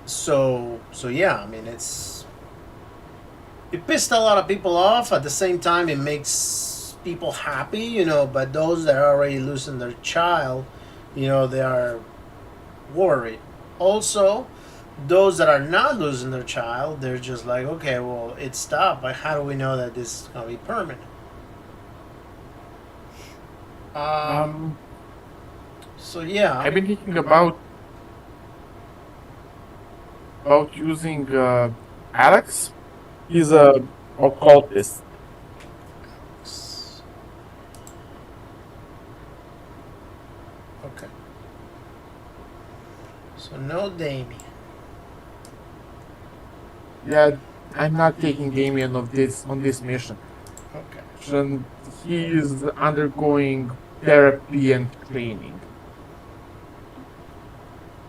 So yeah, I mean it pissed a lot of people off. At the same time, it makes people happy, But those that are already losing their child, they are worried. Also, those that are not losing their child, they're just like, okay, well, it stopped. But how do we know that this is gonna be permanent? Um. Um, So yeah. I've been thinking about using Alex. He's a occultist. Okay. So no Damien. Yeah, I'm not taking Damien on this mission. Okay. And he is undergoing therapy and training.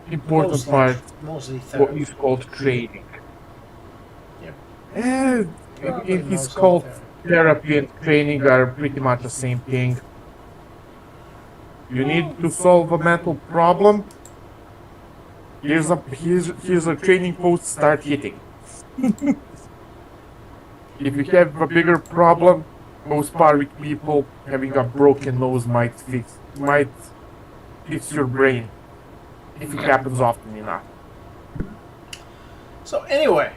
Important Mostly, part mostly what therapy. is called training. Yeah. And Probably in his mostly called therapy. therapy and training are pretty much the same thing. You need Well, to solve a mental problem. Here's a training post. Start hitting. If you have a bigger problem, most Parvik people having a broken nose might fix your brain if it happens often enough. so anyway,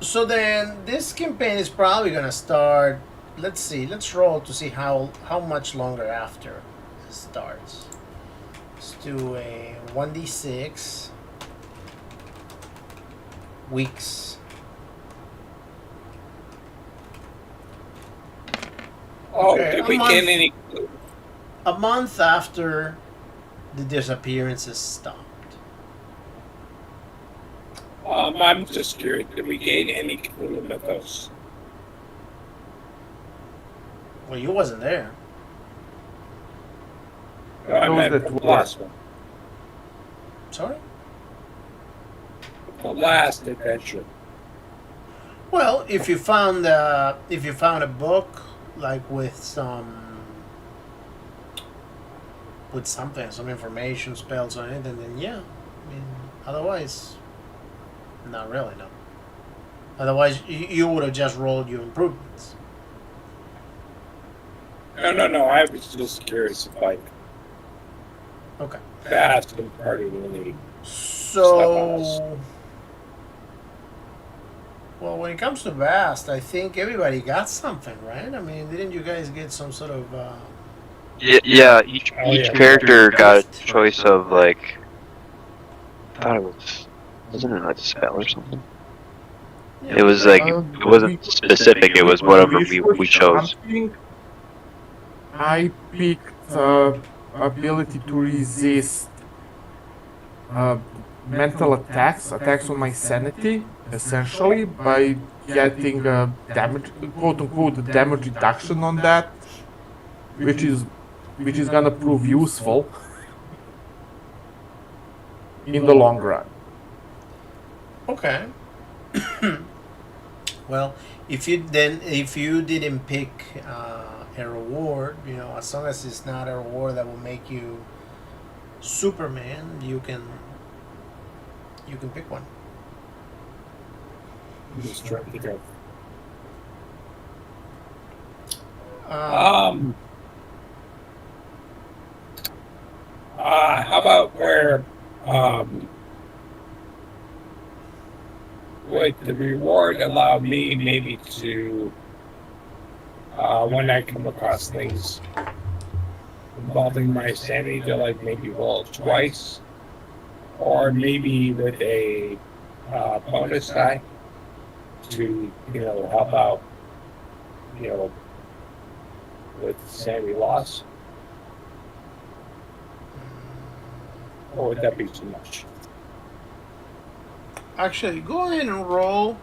so then this campaign is probably gonna start. Let's see. Let's roll to see how much longer after it starts. Let's do a 1d6 weeks. Oh, Okay, did we get any? a month after the disappearances stopped. I'm just curious. Did we gain any Cthulhu mythos? Well, you wasn't there. I Those meant that from the were. last one, Sorry. the last adventure. Well, if you found a book like with some information, spells on it, then yeah. I mean, otherwise, not really. No. Otherwise, you would have just rolled your improvements. No. I was just curious if like Okay. fast and party really stuff on us. So, well, when it comes to Vast, I think everybody got something, right? I mean, didn't you guys get some sort of Yeah, each Oh each yeah. character got a gift? choice of like I thought it wasn't it like a spell or something? Yeah. It was like Uh, it wasn't specific. It was we whatever wish we for chose. something. I picked ability to resist uh, mental attacks on my sanity, essentially by getting a damage, quote unquote, damage reduction on that, which is which is gonna prove useful in the long run. Okay. Well, if you didn't pick a reward, as long as it's not a reward that will make you Superman, you can pick one. I'm just trying to figure Um, out. How about where would the reward allow me maybe to when I come across things involving my sanity to like maybe roll twice, or maybe with a bonus die to help out you know with sanity loss, or would that be too much? Actually, go ahead and roll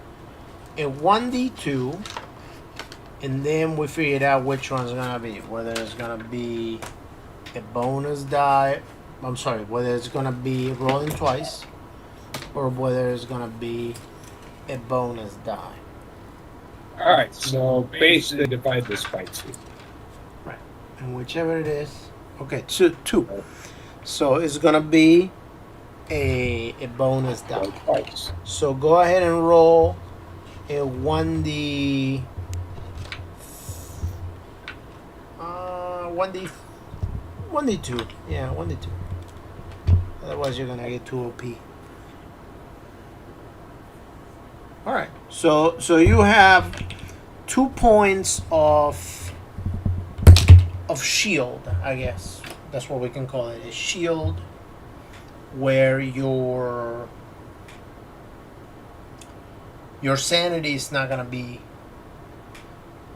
a 1d2, and then we figured out which one's gonna be. Whether it's gonna be a bonus die. I'm sorry, whether it's gonna be rolling twice, or whether it's gonna be a bonus die. All right, so basically divide this by two. Right. And whichever it is. Okay, two. So it's gonna be a bonus die. Roll twice. So go ahead and roll a 1d 1d2. Yeah, 1d2. Otherwise you're gonna get too OP. Alright. So you have 2 points of shield, I guess. That's what we can call it. A shield where your sanity is not gonna be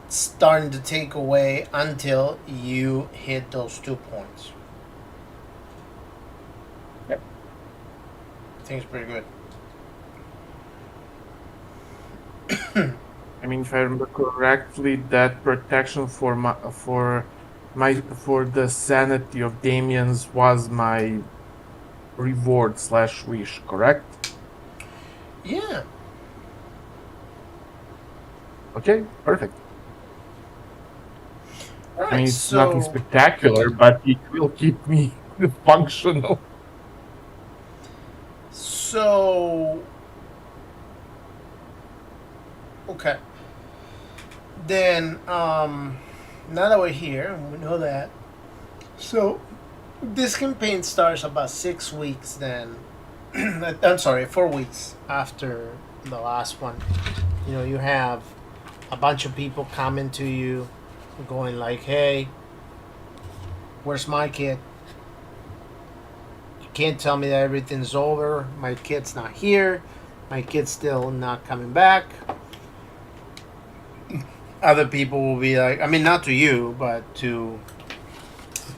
starting to take away until you hit those 2 points. Yep. I think it's pretty good. I mean, if I remember correctly, that protection for the sanity of Damien's was my reward / wish, correct? Yeah. Okay, perfect. All right. I mean, it's so nothing spectacular, but it will keep me functional. So okay. Then now that we're here, we know that. So this campaign starts about 6 weeks then. I'm sorry, 4 weeks after the last one. You know, you have a bunch of people coming to you going like, hey, where's my kid? You can't tell me that everything's over. My kid's not here. My kid's still not coming back. Other people will be like, I mean, not to you, but to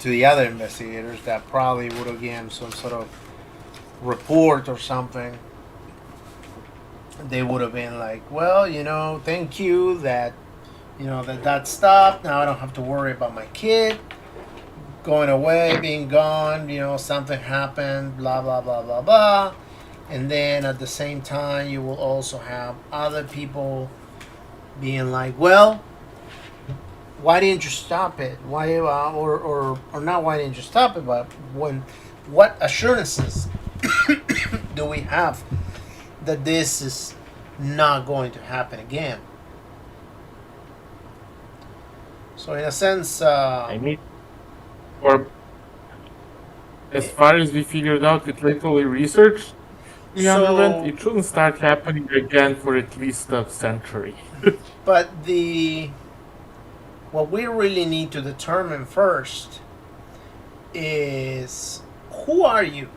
the other investigators that probably would have given some sort of report or something. They would have been like, well, you know, thank you that, you know, that stopped. Now I don't have to worry about my kid going away, being gone. You know, something happened, blah, blah, blah, blah, blah. And then at the same time, you will also have other people being like, well, why didn't you stop it? Why, or not why didn't you stop it, but what assurances do we have that this is not going to happen again? So in a sense, I mean, or as far as we figured out with literally research we underwent, it shouldn't start happening again for at least a century. but what we really need to determine first is, who are you?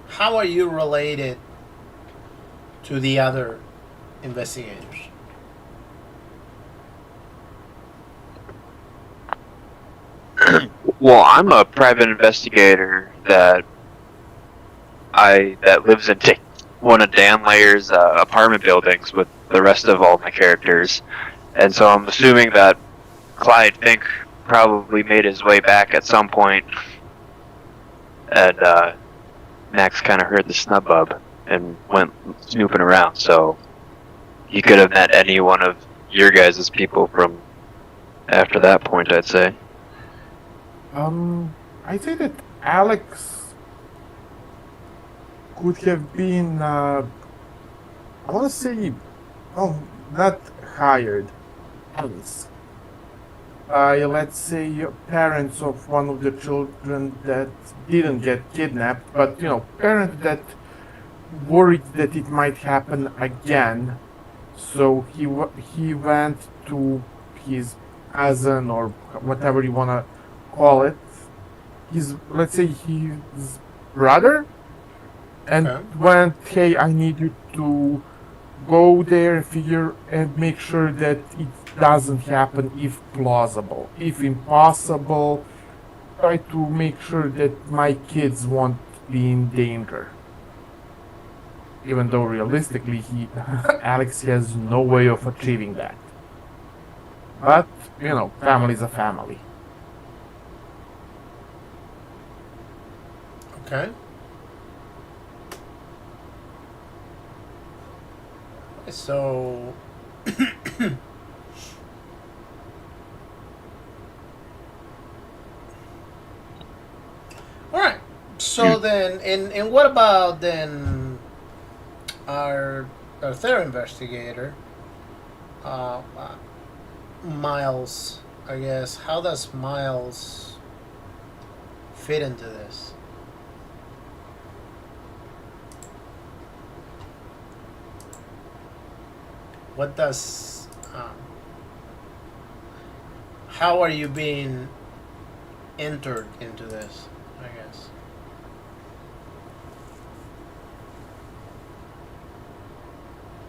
How are you related to the other investigators? Well, I'm a private investigator that lives in one of Dan Layer's apartment buildings with the rest of all my characters, and so I'm assuming that Clyde Fink probably made his way back at some point, and Max kind of heard the snub bub and went snooping around. So he could have met any one of your guys' people from after that point, I'd say. I'd say that Alex could have been, I want to say, not hired, Alice. Let's say parents of one of the children that didn't get kidnapped, but, you know, parents that worried that it might happen again. So he went to his cousin, or whatever you want to call it, let's say his brother, and went, hey, I need you to go there, figure, and make sure that it doesn't happen if plausible. If impossible, try to make sure that my kids won't be in danger. Even though realistically, Alex has no way of achieving that. But, you know, family's a family. Okay. So all right. So then, and what about then our third investigator, Miles? I guess. How does Miles fit into this? What does? How are you being entered into this? I guess.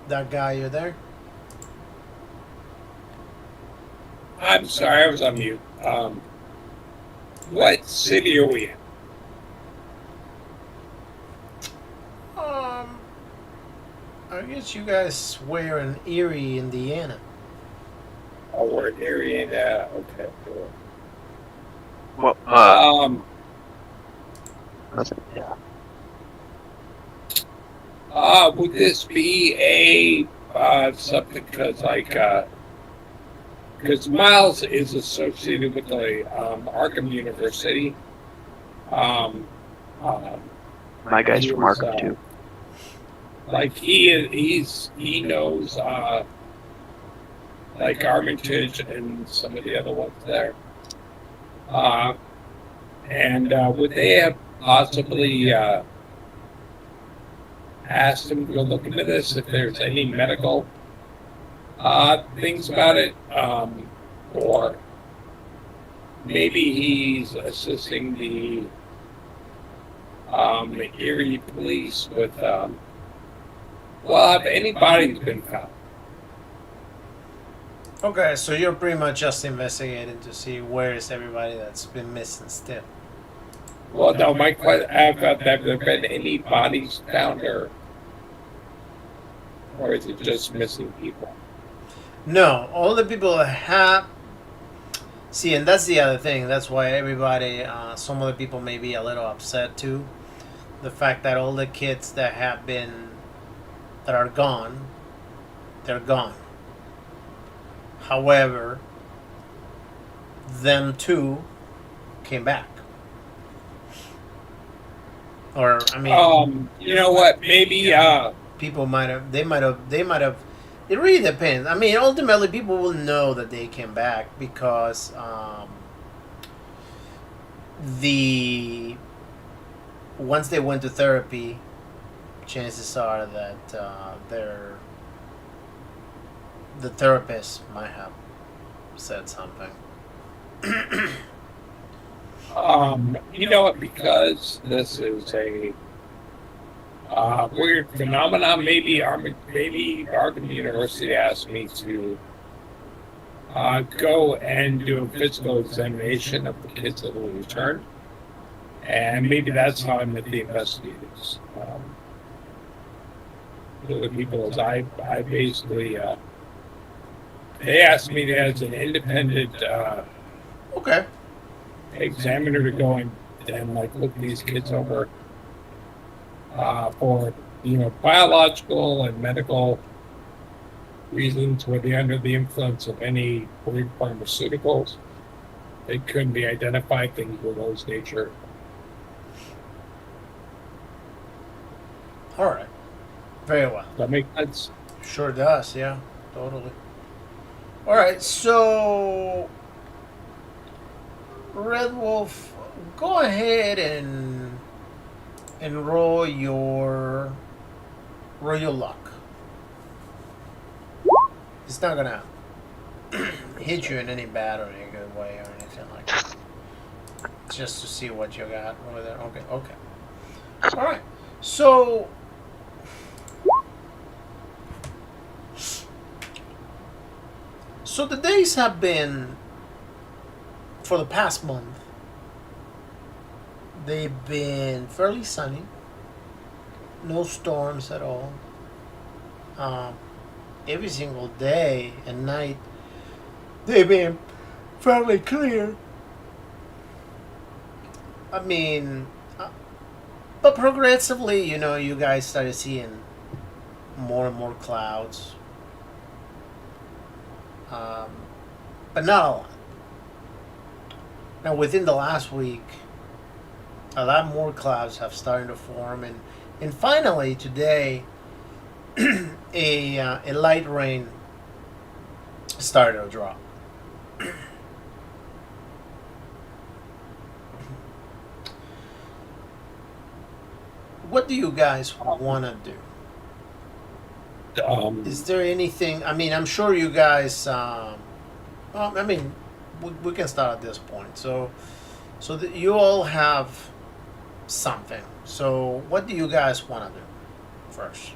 That guy, you there? I'm sorry, I was on mute. What city are we in? I guess you guys were in Erie, Indiana. Oh, we're in Ariana. Okay, cool. Well, yeah. Would this be something because Miles is associated with the Arkham University. Um, um, My guy's he from was, Arkham too. Like he knows like Armitage and some of the other ones there. And would they have possibly asked him to go look into this if there's any medical things about it, or maybe he's assisting the Erie police with well, have any bodies been found? Okay, so you're pretty much just investigating to see where is everybody that's been missing still. Well, no, my question, have there been any bodies found, or is it just missing people? No, all the people that have. See, and that's the other thing. That's why everybody, some of the people may be a little upset too. The fact that all the kids that have been, that are gone, they're gone. However, them too came back. Or, I mean, You know what? Maybe people might have, they might have. It really depends. I mean, ultimately, people will know that they came back because once they went to therapy, chances are that the therapist might have said something. you know what? Because this is a weird phenomenon. Maybe Arkham University asked me to go and do a physical examination of the kids that will return, and maybe that's how I met the investigators. The people, as I basically, they asked me to, as an independent Okay. examiner, to go and like look these kids over for biological and medical reasons. Were they under the influence of any weird pharmaceuticals? They couldn't be identified. Things of those nature. All right. Very well. Does that make sense? Sure does. Yeah. Totally. All right. So, Red Wolf, go ahead and roll your luck. It's not gonna hit you in any bad or any good way or anything like that. Just to see what you got over there. Okay. Okay. All right. So. So the days have been, for the past month, they've been fairly sunny. No storms at all. Every single day and night, they've been fairly clear. I mean, but progressively, you guys started seeing more and more clouds. But not a lot. Now, within the last week, a lot more clouds have started to form, and finally today, a light rain started to drop. What do you guys want to do? Is there anything? I mean, I'm sure you guys. Well, I mean, we can start at this point. So that you all have something. So, what do you guys want to do first?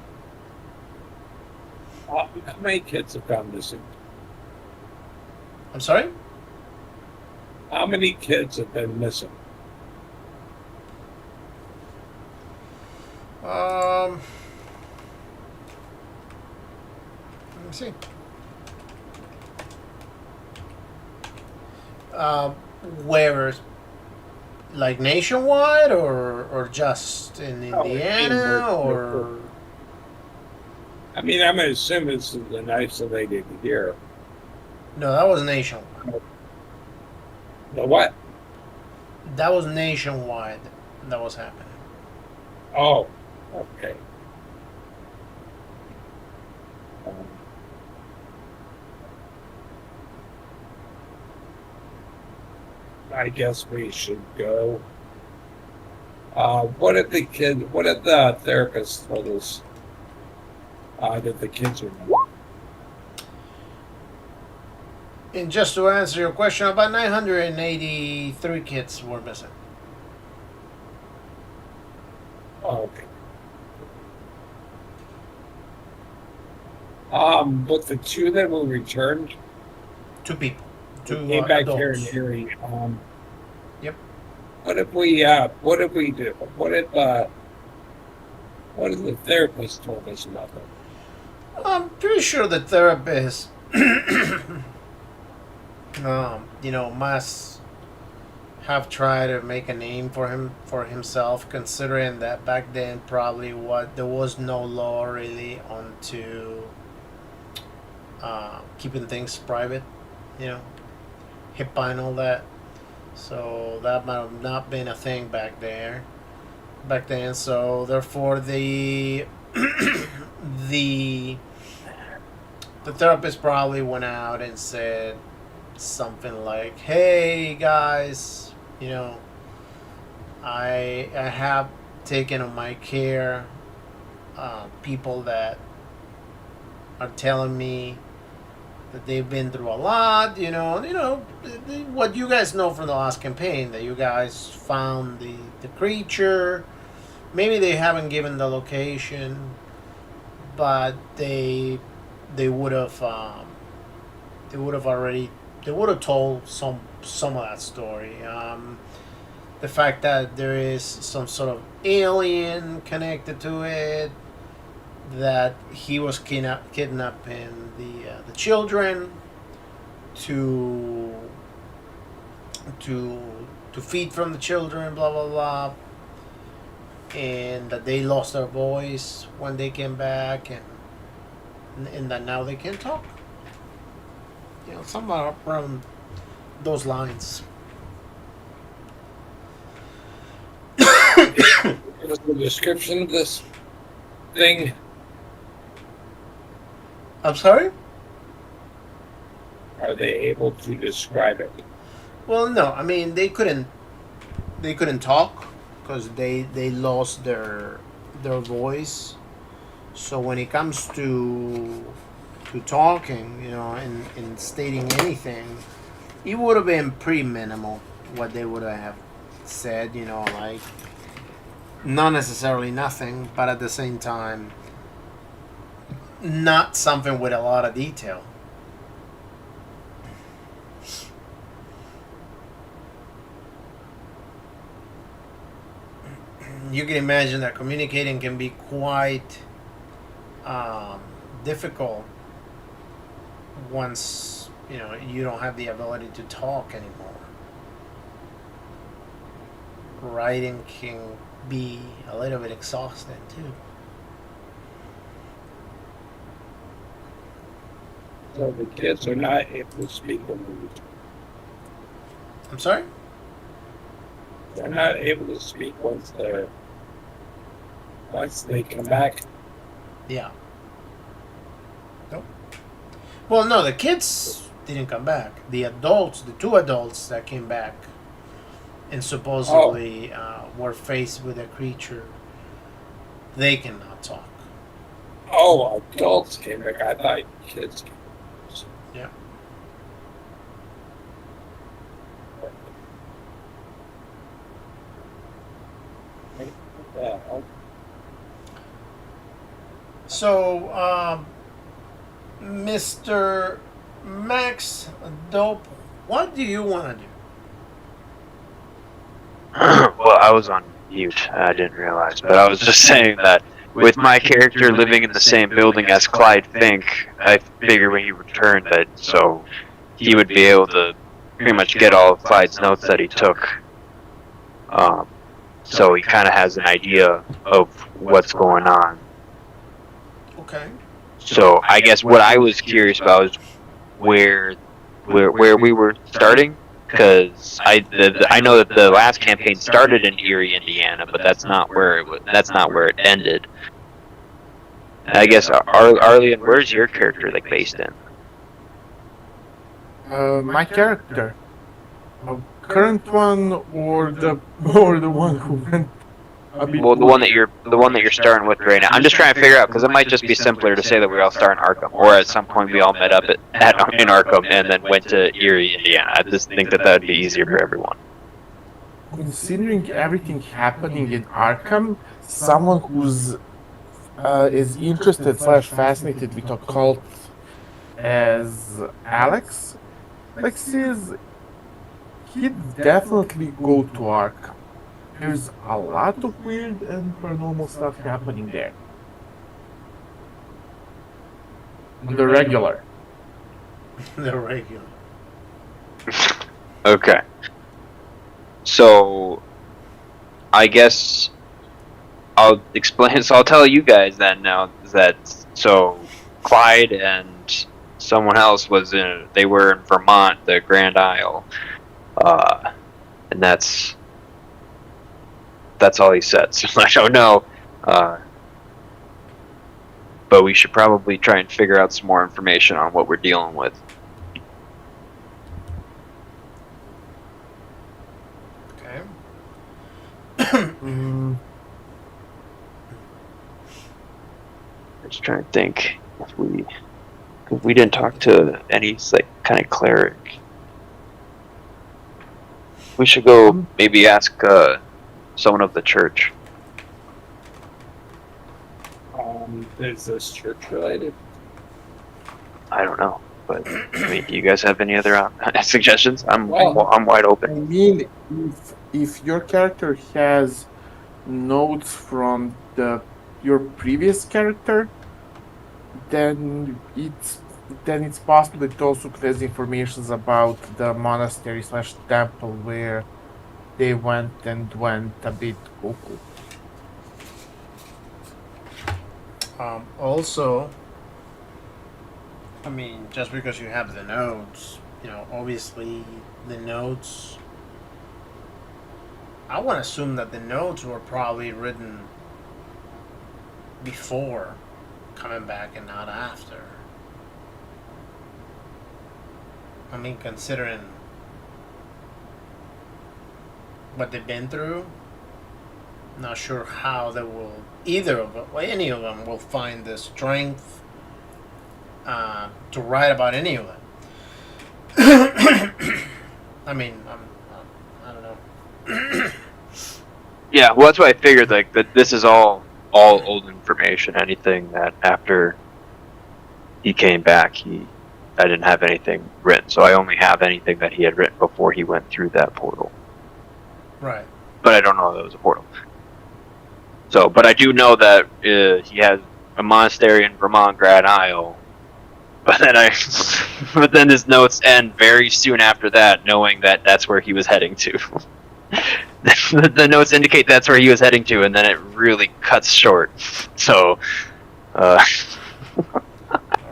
How many kids have gone missing? I'm sorry. How many kids have been missing? Let me see. Where, like nationwide, or just in Oh, I mean, Indiana, we're- or I mean, I'm gonna assume this is an isolated year. no? That was nationwide. The what? That was nationwide. That was happening. Oh, okay. Um, I guess we should go. What did the therapist told us? That the kids are not. And just to answer your question, about 983 kids were missing. Oh, okay. But the two that were returned, Two people. Two came back here in adults. Erie. Yep. What if we do? What if the therapist told us about them? I'm pretty sure the therapist, must have tried to make a name for himself, considering that back then probably there was no law really onto keeping things private, you know, HIPAA and all that. So that might have not been a thing back then. So therefore, the the therapist probably went out and said something like, "Hey guys, I have taken on my care people that are telling me that they've been through a lot. What you guys know from the last campaign, that you guys found the creature. Maybe they haven't given the location, but they would have told some of that story. The fact that there is some sort of alien connected to it, that he was kidnapping the children to feed from the children, blah blah blah, and that they lost their voice when they came back, and that now they can talk. Somewhere around those lines. Give us the description of this thing. I'm sorry? Are they able to describe it? Well, no. I mean, they couldn't talk because they lost their voice. So when it comes to talking, and stating anything, it would have been pretty minimal what they would have said. Like not necessarily nothing, but at the same time, not something with a lot of detail. You can imagine that communicating can be quite difficult once you don't have the ability to talk anymore. Writing can be a little bit exhausting too. So the kids are not able to speak the language. I'm sorry? they're not able to speak once they come back. Yeah. Nope. Well, no, the kids didn't come back. The adults, the two adults that came back, and supposedly were faced with a creature, they cannot talk. Oh, adults came back. I thought kids came back. Yeah. Yeah. So, Mr. Max Dope, what do you want to do? Well, I was on mute. I didn't realize, but I was just saying that with my character living in the same building as Clyde Fink, I figured when he returned that so he would be able to pretty much get all of Clyde's notes that he took. So he kind of has an idea of what's going on. Okay. So I guess what I was curious about is where we were starting, because I know that the last campaign started in Erie, Indiana, but that's not where it ended. And I guess Arlian, where's your character based in? My character, current one or the one who went a bit. Well, the one that you're starting with right now. I'm just trying to figure out, because it might just be simpler to say that we all start in Arkham, or at some point we all met up in Arkham and then went to Erie, Indiana. I just think that would be easier for everyone. Considering everything happening in Arkham, someone who's is interested / fascinated with occult as Alex says, he'd definitely go to Arkham. There's a lot of weird and paranormal stuff happening there. The regular. The regular. Okay. So, I guess I'll explain. So I'll tell you guys then now that Clyde and someone else they were in Vermont, the Grand Isle, and that's all he said. So I don't know, but we should probably try and figure out some more information on what we're dealing with. Okay. Mm, I'm just trying to think if we didn't talk to any kind of cleric. We should go maybe ask someone of the church. Is this church related? I don't know, but I mean, do you guys have any other suggestions? I'm wide I open. mean, if your character has notes from your previous character, then it's possible it also has information about the monastery / temple where they went a bit cuckoo. Also, I mean, just because you have the notes, obviously the notes. I want to assume that the notes were probably written before coming back and not after. I mean, considering what they've been through, not sure how they will, either of them, or any of them, will find the strength to write about any of them. I mean, I don't know. Yeah, well, that's why I figured that this is all old information. Anything that after he came back, I didn't have anything written, so I only have anything that he had written before he went through that portal. Right. But I don't know that it was a portal. So, but I do know that he has a monastery in Vermont, Grand Isle. But then his notes end very soon after that, knowing that that's where he was heading to. The notes indicate that's where he was heading to, and then it really cuts short. So, All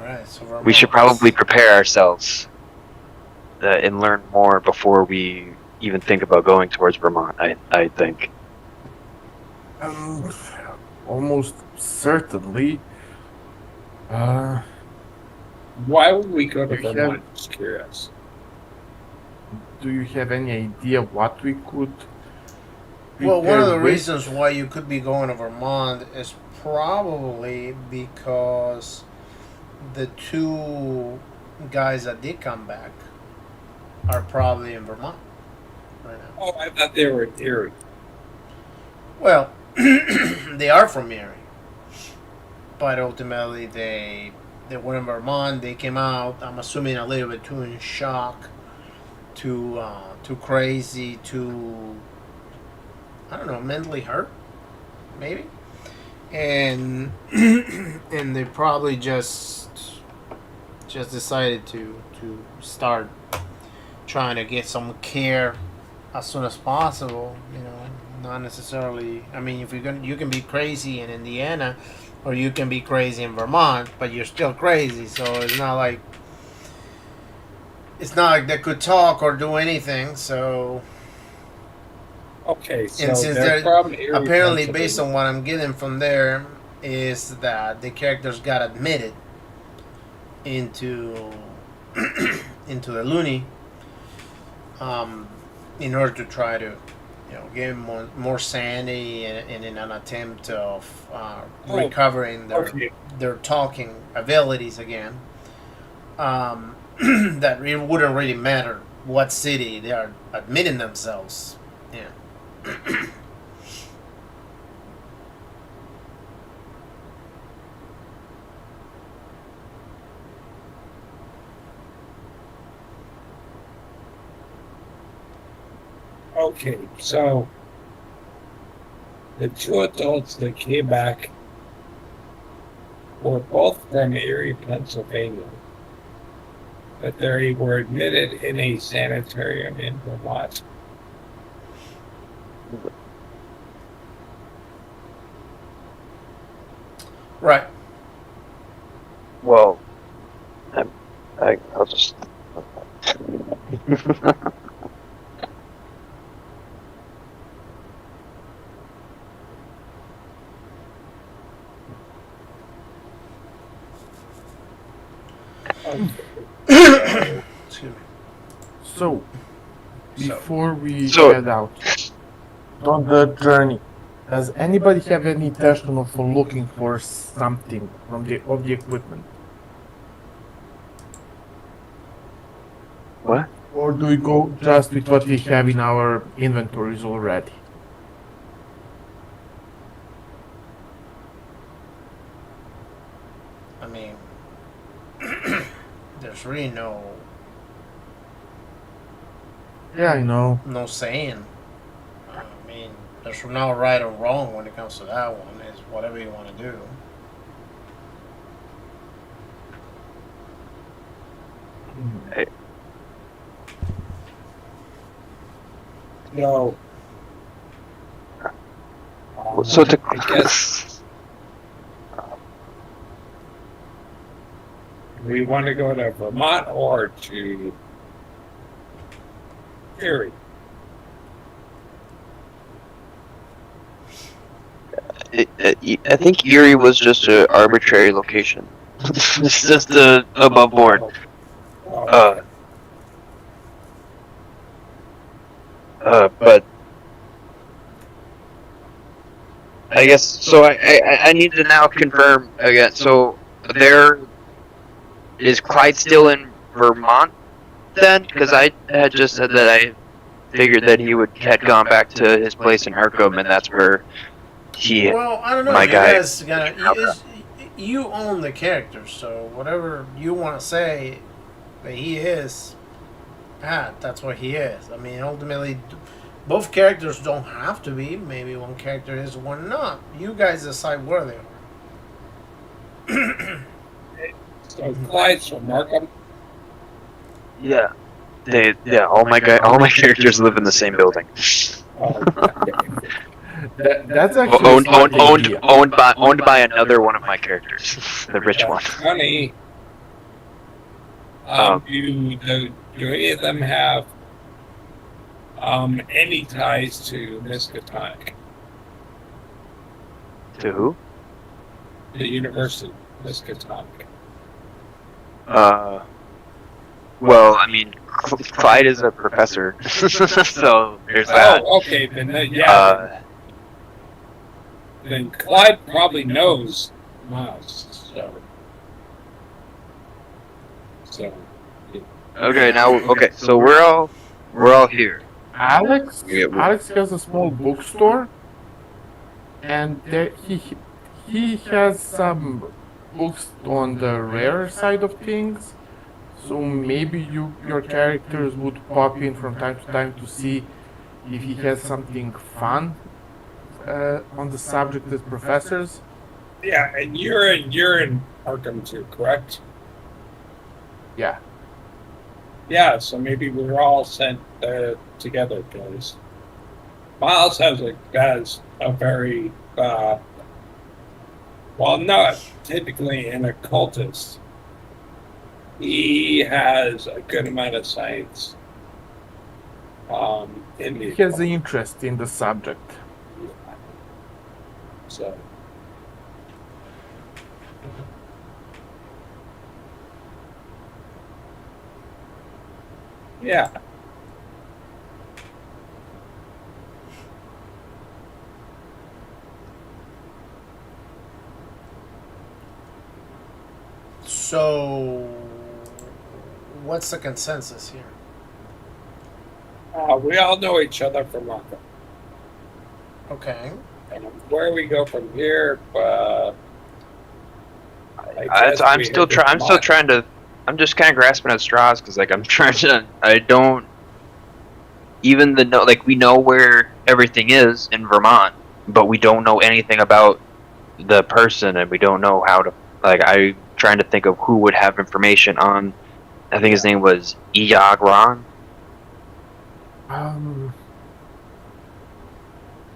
right. So we should probably prepare ourselves and learn more before we even think about going towards Vermont. I think. Almost certainly. Why would we go to You have- Vermont? Just curious. Do you have any idea what we could? Well, one of the prepare with? reasons why you could be going to Vermont is probably because the two guys that did come back are probably in Vermont right now. Oh, I thought they were in Erie. Well, they are from Erie, but ultimately they were in Vermont. They came out. I'm assuming a little bit too in shock, too crazy, too I don't know, mentally hurt, maybe, and and they probably just decided to start trying to get some care as soon as possible. You know, not necessarily. I mean, if you're gonna, you can be crazy in Indiana, or you can be crazy in Vermont, but you're still crazy. So it's not like they could talk or do anything. So. Okay, so And since they're they're from Erie, apparently, based Pennsylvania. on what I'm getting from there, is that the characters got admitted into into the loony, in order to try to, give them more sanity and in an attempt of recovering Okay. their talking abilities again. That it wouldn't really matter what city they are admitting themselves in. Okay, so the two adults that came back were both from Erie, Pennsylvania, but they were admitted in a sanitarium in Vermont. Right. Well, I'll just. Excuse me. So, before we So- head out on the journey, does anybody have any intention of looking for something from the equipment, What? or do we go just with what we have in our inventories already? I mean, there's really Yeah, I know. no saying. I mean, there's no right or wrong when it comes to that one. It's whatever you want to do. No. So to I guess we want to go to Vermont or to Erie. I think Erie was just an arbitrary location. It's just above board. But I guess so. I need to now confirm again. So is Clyde still in Vermont then? Because I had just said that I figured that he had gone back to his place in Arkham, and that's where he. Well, I don't know. My You guy- guys you own the character, so whatever you want to say that he is, that's what he is. I mean, ultimately, both characters don't have to be. Maybe one character is, one not. You guys decide where they are. So Clyde's from Markham. Yeah. All my characters live in the same building. That's actually a smart idea. Owned by another one of my characters, the rich one. Funny. Do any of them have any ties to Miskatonic, To who? the University of Miskatonic. Well, I mean, Clyde is a professor, so there's that. Oh, okay. Then yeah. Uh, Then Clyde probably knows Miles. So. okay, now okay, so we're all here. Alex Yeah, Alex has a small bookstore, and he has some books on the rare side of things. So maybe your characters would pop in from time to time to see if he has something fun on the subject as professors. Yeah, and you're in Arkham too, correct? Yeah. Yeah, so maybe we're all sent together because Miles has a very well, not typically an occultist. He has a good amount of science. In He the has an interest in the subject. so. Yeah. So, what's the consensus here? We all know each other from Arkham. Okay. And where we go from here, I'm still trying to. I'm just kind of grasping at straws because, like, I'm trying to. I don't even we know where everything is in Vermont, but we don't know anything about the person, and we don't know how to. Like, I'm trying to think of who would have information on. I think his name was Iagron.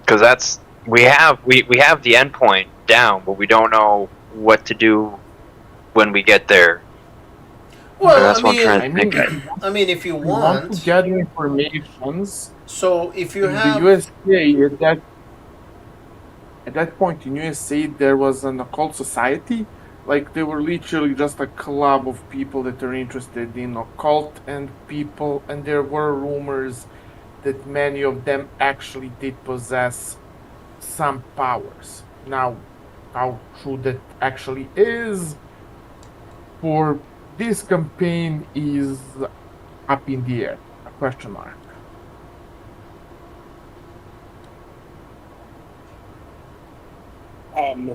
Because that's we have the endpoint down, but we don't know what to do when we get there. Well, that's what I'm trying to think. I mean, if you We want to want, gather informations. so if you In have, the USA, at that point in USA, there was an occult society. Like, they were literally just a club of people that are interested in occult and people, and there were rumors that many of them actually did possess some powers. Now, how true that actually is for this campaign is up in the air, a question mark.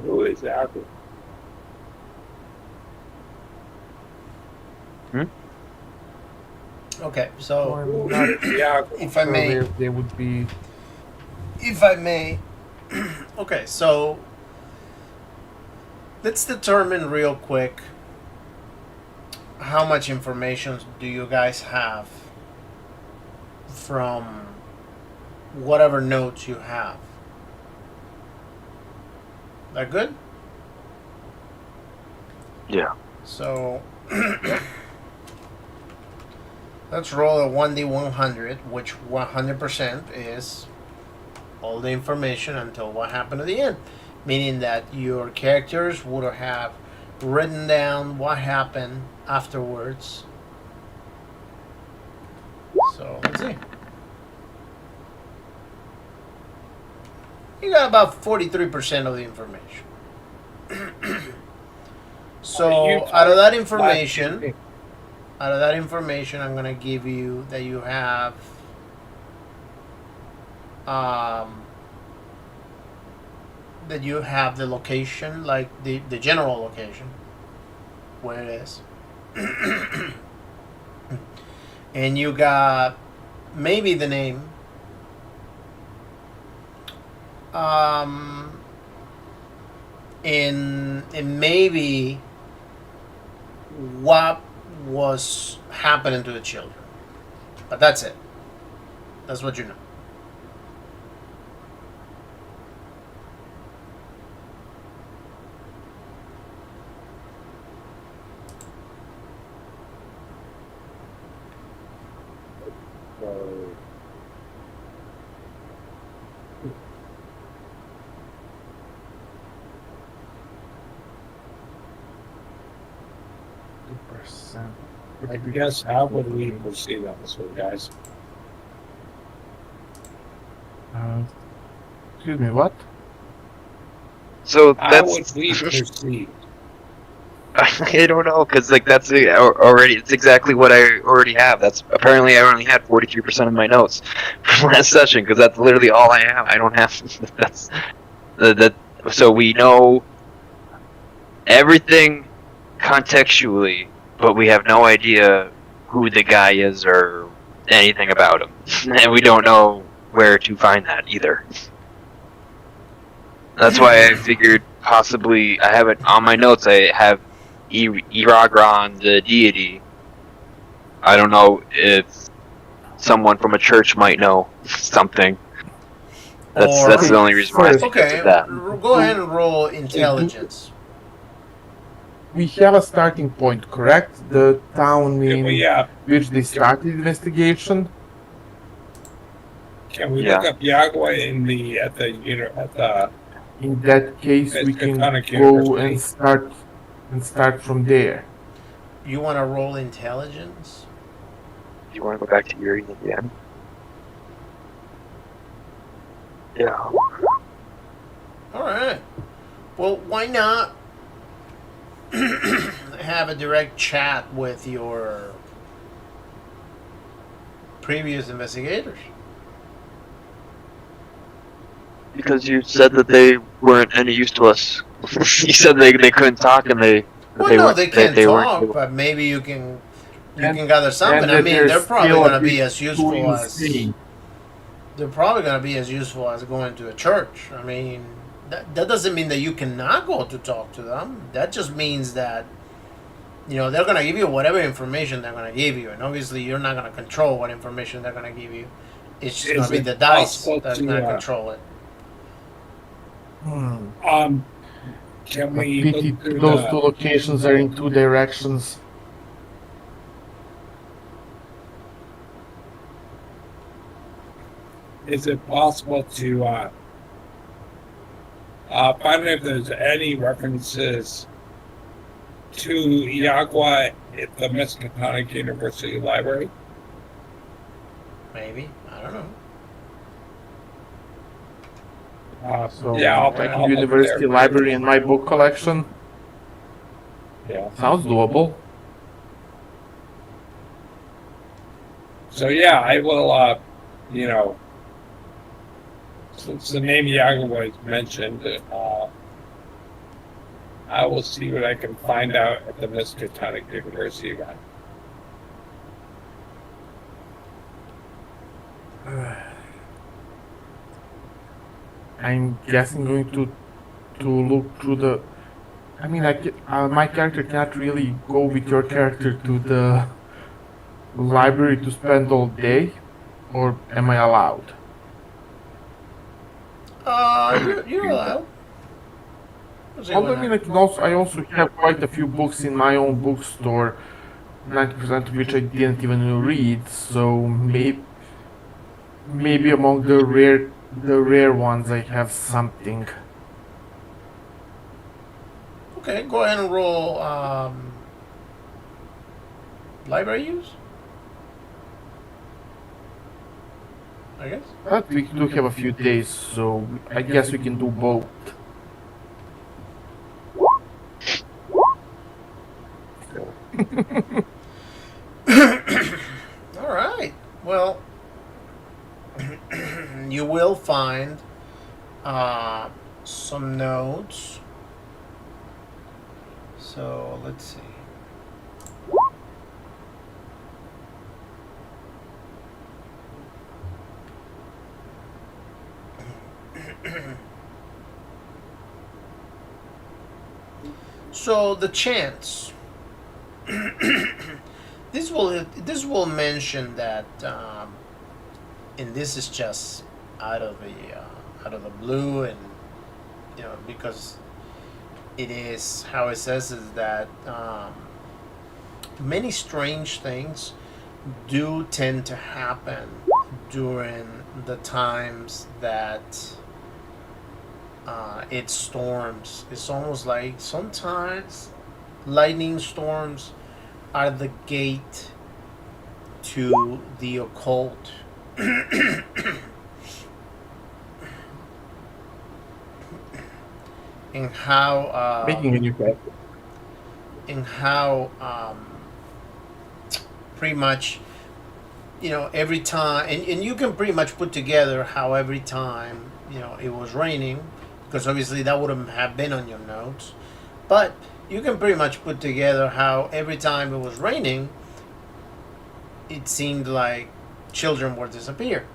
Who is that? okay, so I'm not Yeah. if I sure may, where they would be. okay, so let's determine real quick how much information do you guys have from whatever notes you have. That good? Yeah. So let's roll a 1d100, which 100% is all the information until what happened at the end. Meaning that your characters would have written down what happened afterwards. So let's see. You got about 43% of the information. So out of that information, I'm gonna give you that you have the location, like the general location where it is. And you got maybe the name, and maybe what was happening to the children. But that's it. That's what you know. percent. I guess how would we proceed on this one, guys? Excuse me, what? So How would that's we proceed? I don't know, because like that's already it's exactly what I already have. That's apparently I only had 43% of my notes from last session, because that's literally all I have. I don't have that's that. So we know everything contextually, but we have no idea who the guy is or anything about him, and we don't know where to find that either. That's why I figured possibly I have it on my notes. I have Iragron, the deity. I don't know if someone from a church might know something. That's the only reason why I First, suggested Okay, that. go ahead and roll intelligence. we have a starting point, correct? The town Can we, in which they started investigation. can we Yeah. look up Yagua in the at the In that case, we can Miskatonic go University? and start from there. You want to roll intelligence? Do you want to go back to Yuri again? Yeah. All right. Well, why not have a direct chat with your previous investigators? Because you said that they weren't any use to us. You said they couldn't talk and they Well, they no, weren't they can't they talk, weren't. but maybe you can And- gather something. and I that mean, they're there's probably still a going to be bit as useful too as insane. they're probably going to be as useful as going to a church. I mean, that doesn't mean that you cannot go to talk to them. That just means that they're going to give you whatever information they're going to give you, and obviously you're not going to control what information they're going to give you. It's just going Is to be it the dice possible that's to, going to control it. Can But we pity look through those two locations are in two directions. Is it possible to find if there's any references to Yagua at the Miskatonic University Library? Maybe. I don't know. So Yeah, I'll like look university there. library in my book collection. Yeah. Sounds doable. So yeah, I will. Since the name Yagua is mentioned, I will see what I can find out at the Miskatonic University one. I'm guessing going to look through the. I mean, my character can't really go with your character to the library to spend all day, or am I allowed? You're allowed. Although I mean, I also have quite a few books in my own bookstore, 90% of which I didn't even read. So maybe among the rare ones I have something. Okay, go ahead and roll library use. I guess. But we do have a few days, so I guess we can do both. All right. Well, you will find some notes. So let's see. So the chance. This will mention that, and this is just out of the blue, and because it is how it says is that many strange things do tend to happen during the times that it storms. It's almost like sometimes lightning storms are the gate to the occult. And how Making a new character. pretty much, every time, and you can pretty much put together how every time, it was raining, because obviously that wouldn't have been on your notes, but you can pretty much put together how every time it was raining, it seemed like children were disappearing.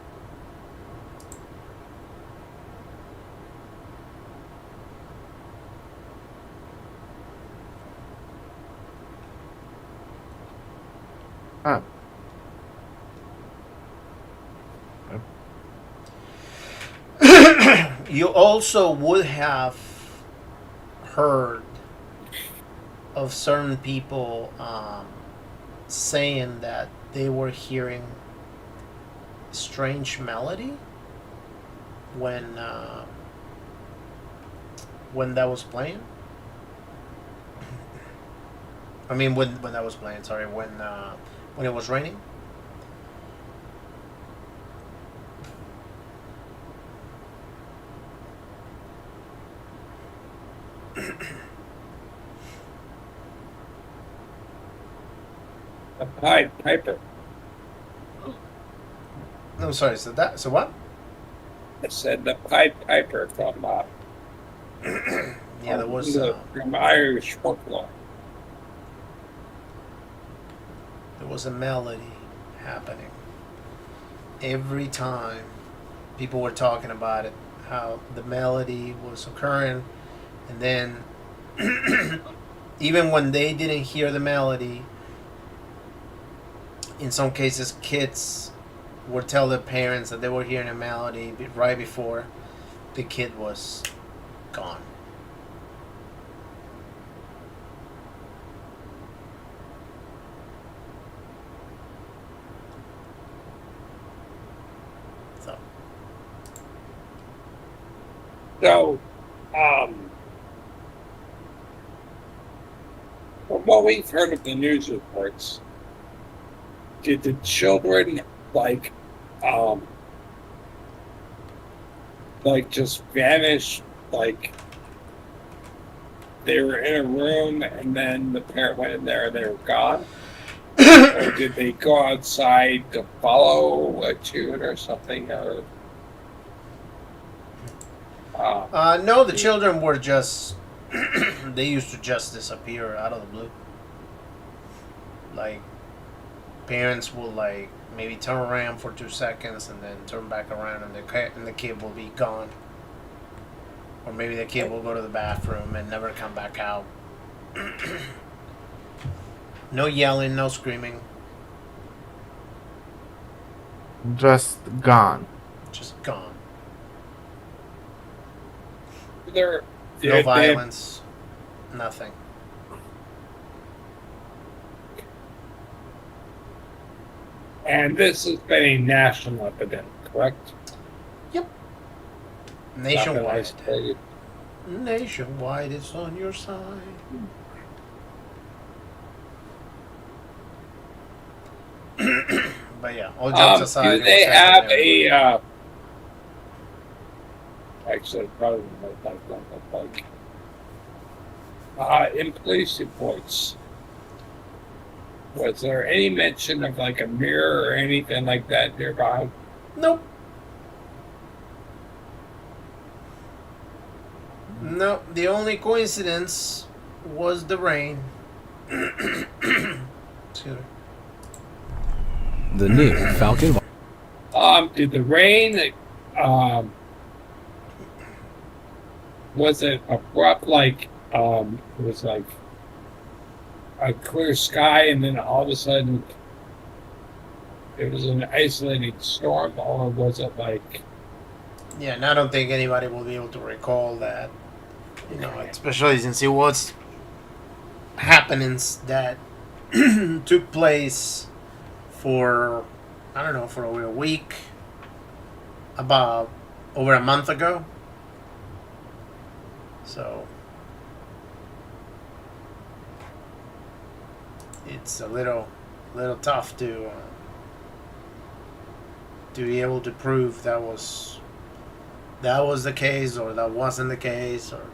Ah. You also would have heard of certain people saying that they were hearing strange melody when that was playing. I mean, when that was playing. Sorry, when it was raining. The Pied Piper. I'm sorry. So what? I said the Pied Piper from Yeah, there was. from Irish folklore. There was a melody happening every time people were talking about it, how the melody was occurring, and then even when they didn't hear the melody, in some cases kids would tell their parents that they were hearing a melody right before the kid was gone. So, from what we've heard of the news reports, did the children just vanish? Like they were in a room and then the parent went in there and they were gone? Or did they go outside to follow a tune or something? Or No, the children were just. They used to just disappear out of the blue. Like, parents will, like, maybe turn around for 2 seconds and then turn back around and the kid will be gone. Or maybe the kid will go to the bathroom and never come back out. No yelling, no screaming. Just gone. Just gone. no Violence. Nothing. And this has been a national epidemic, correct? Yep. Nationwide. Nationwide. Nationwide, it's on your side. But yeah, all jokes aside. Do they have a? Actually, probably in police reports. Was there any mention of like a mirror or anything like that nearby? Nope. No, the only coincidence was the rain. Excuse me. The new Falcon. Did the rain? Was it abrupt? Like, it was like a clear sky, and then all of a sudden, it was an isolated storm, or was it like? Yeah, and I don't think anybody will be able to recall that. Especially since it was happenings that took place for, I don't know, for over a week, about over a month ago. So, it's a little tough to be able to prove that was the case or that wasn't the case, or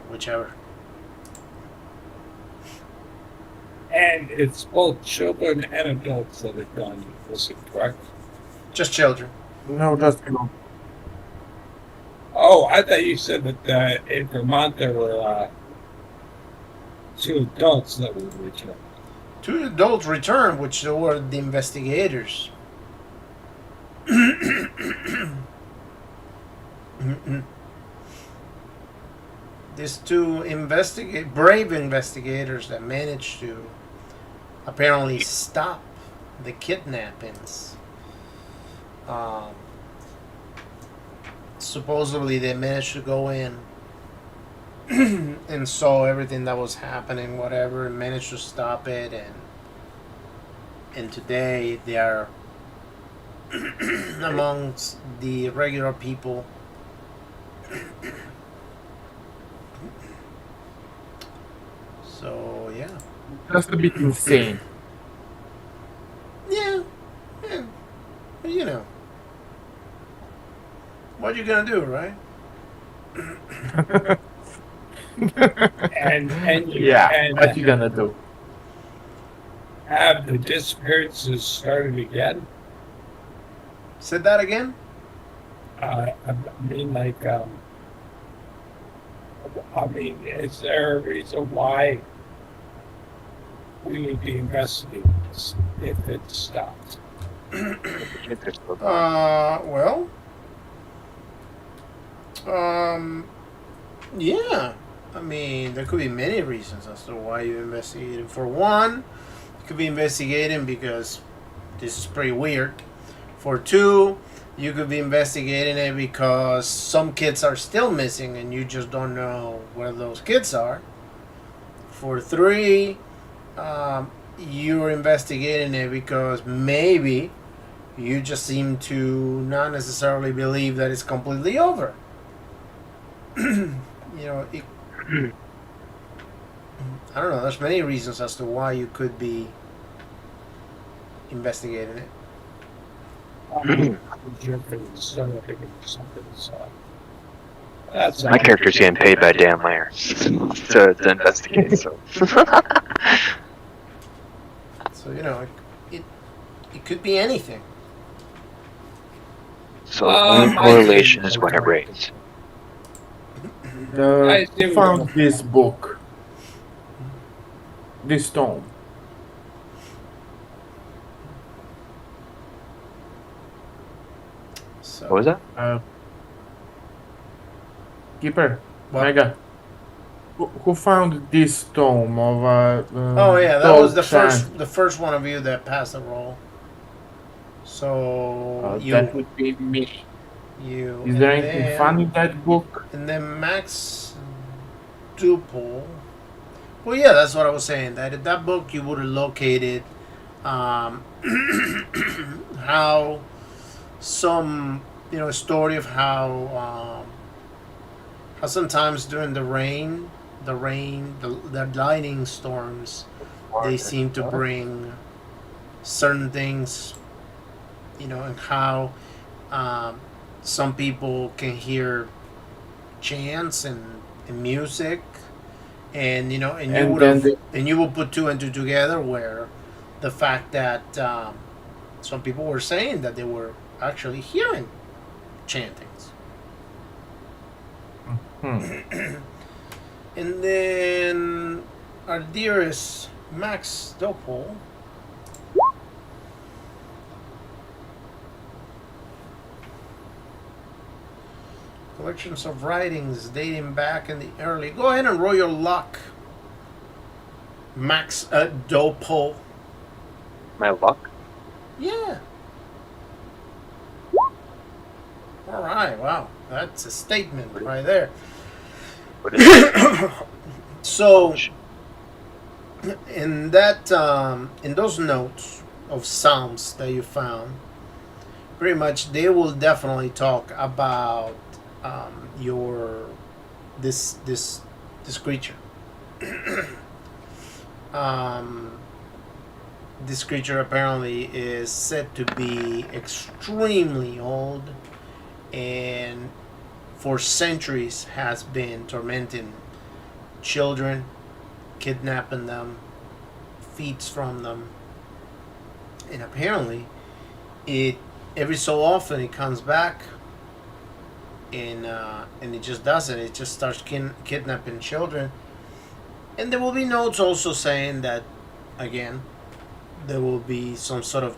whichever. And it's both children and adults that have gone missing, correct? Just children. No, just Oh, I thought you said that in Vermont there were 2 adults that were returned. 2 adults returned, which were the investigators. These 2 brave investigators that managed to apparently stop the kidnappings. Supposedly they managed to go in and saw everything that was happening, whatever, and managed to stop it, and today they are amongst the regular people. So yeah. just a bit insane. Yeah. What you gonna do, right? And Yeah, and what you gonna do? have the disappearances started again? Said that again? I mean, like, is there a reason why we need to investigate this if it stopped? Well, yeah. I mean, there could be many reasons as to why you investigated. For one, you could be investigating because this is pretty weird. For 2, you could be investigating it because some kids are still missing and you just don't know where those kids are. For 3, you're investigating it because maybe you just seem to not necessarily believe that it's completely over. I don't know. There's many reasons as to why you could be investigating it. That's My character's getting paid by Dan Layer to investigate. So So it could be anything. so only correlation is when it rains. Who found this book? This tome? So What was that? Keeper, What? Mega. Who found this tome of oh yeah, that was the Chant? first one of you that passed the roll. So That would be me. you. Is there and anything then- fun in that book? And then Max Duple. Well, yeah, that's what I was saying. That in that book you would have located how some a story of how sometimes during the lightning storms, they seem to bring certain things, and how some people can hear chants and music, and you will put 2 and 2 together, where the fact that some people were saying that they were actually hearing chantings. And then our dearest Max Doppel collections of writings dating back in the early. Go ahead and roll your luck, Max Doppel. My luck? Yeah. All right. Wow, that's a statement right there. What is it? So, in that, in those notes of Psalms that you found, pretty much they will definitely talk about this creature. This creature apparently is said to be extremely old and for centuries has been tormenting children, kidnapping them, feeds from them, and apparently it every so often it comes back and it just does it. It just starts kidnapping children, and there will be notes also saying that again there will be some sort of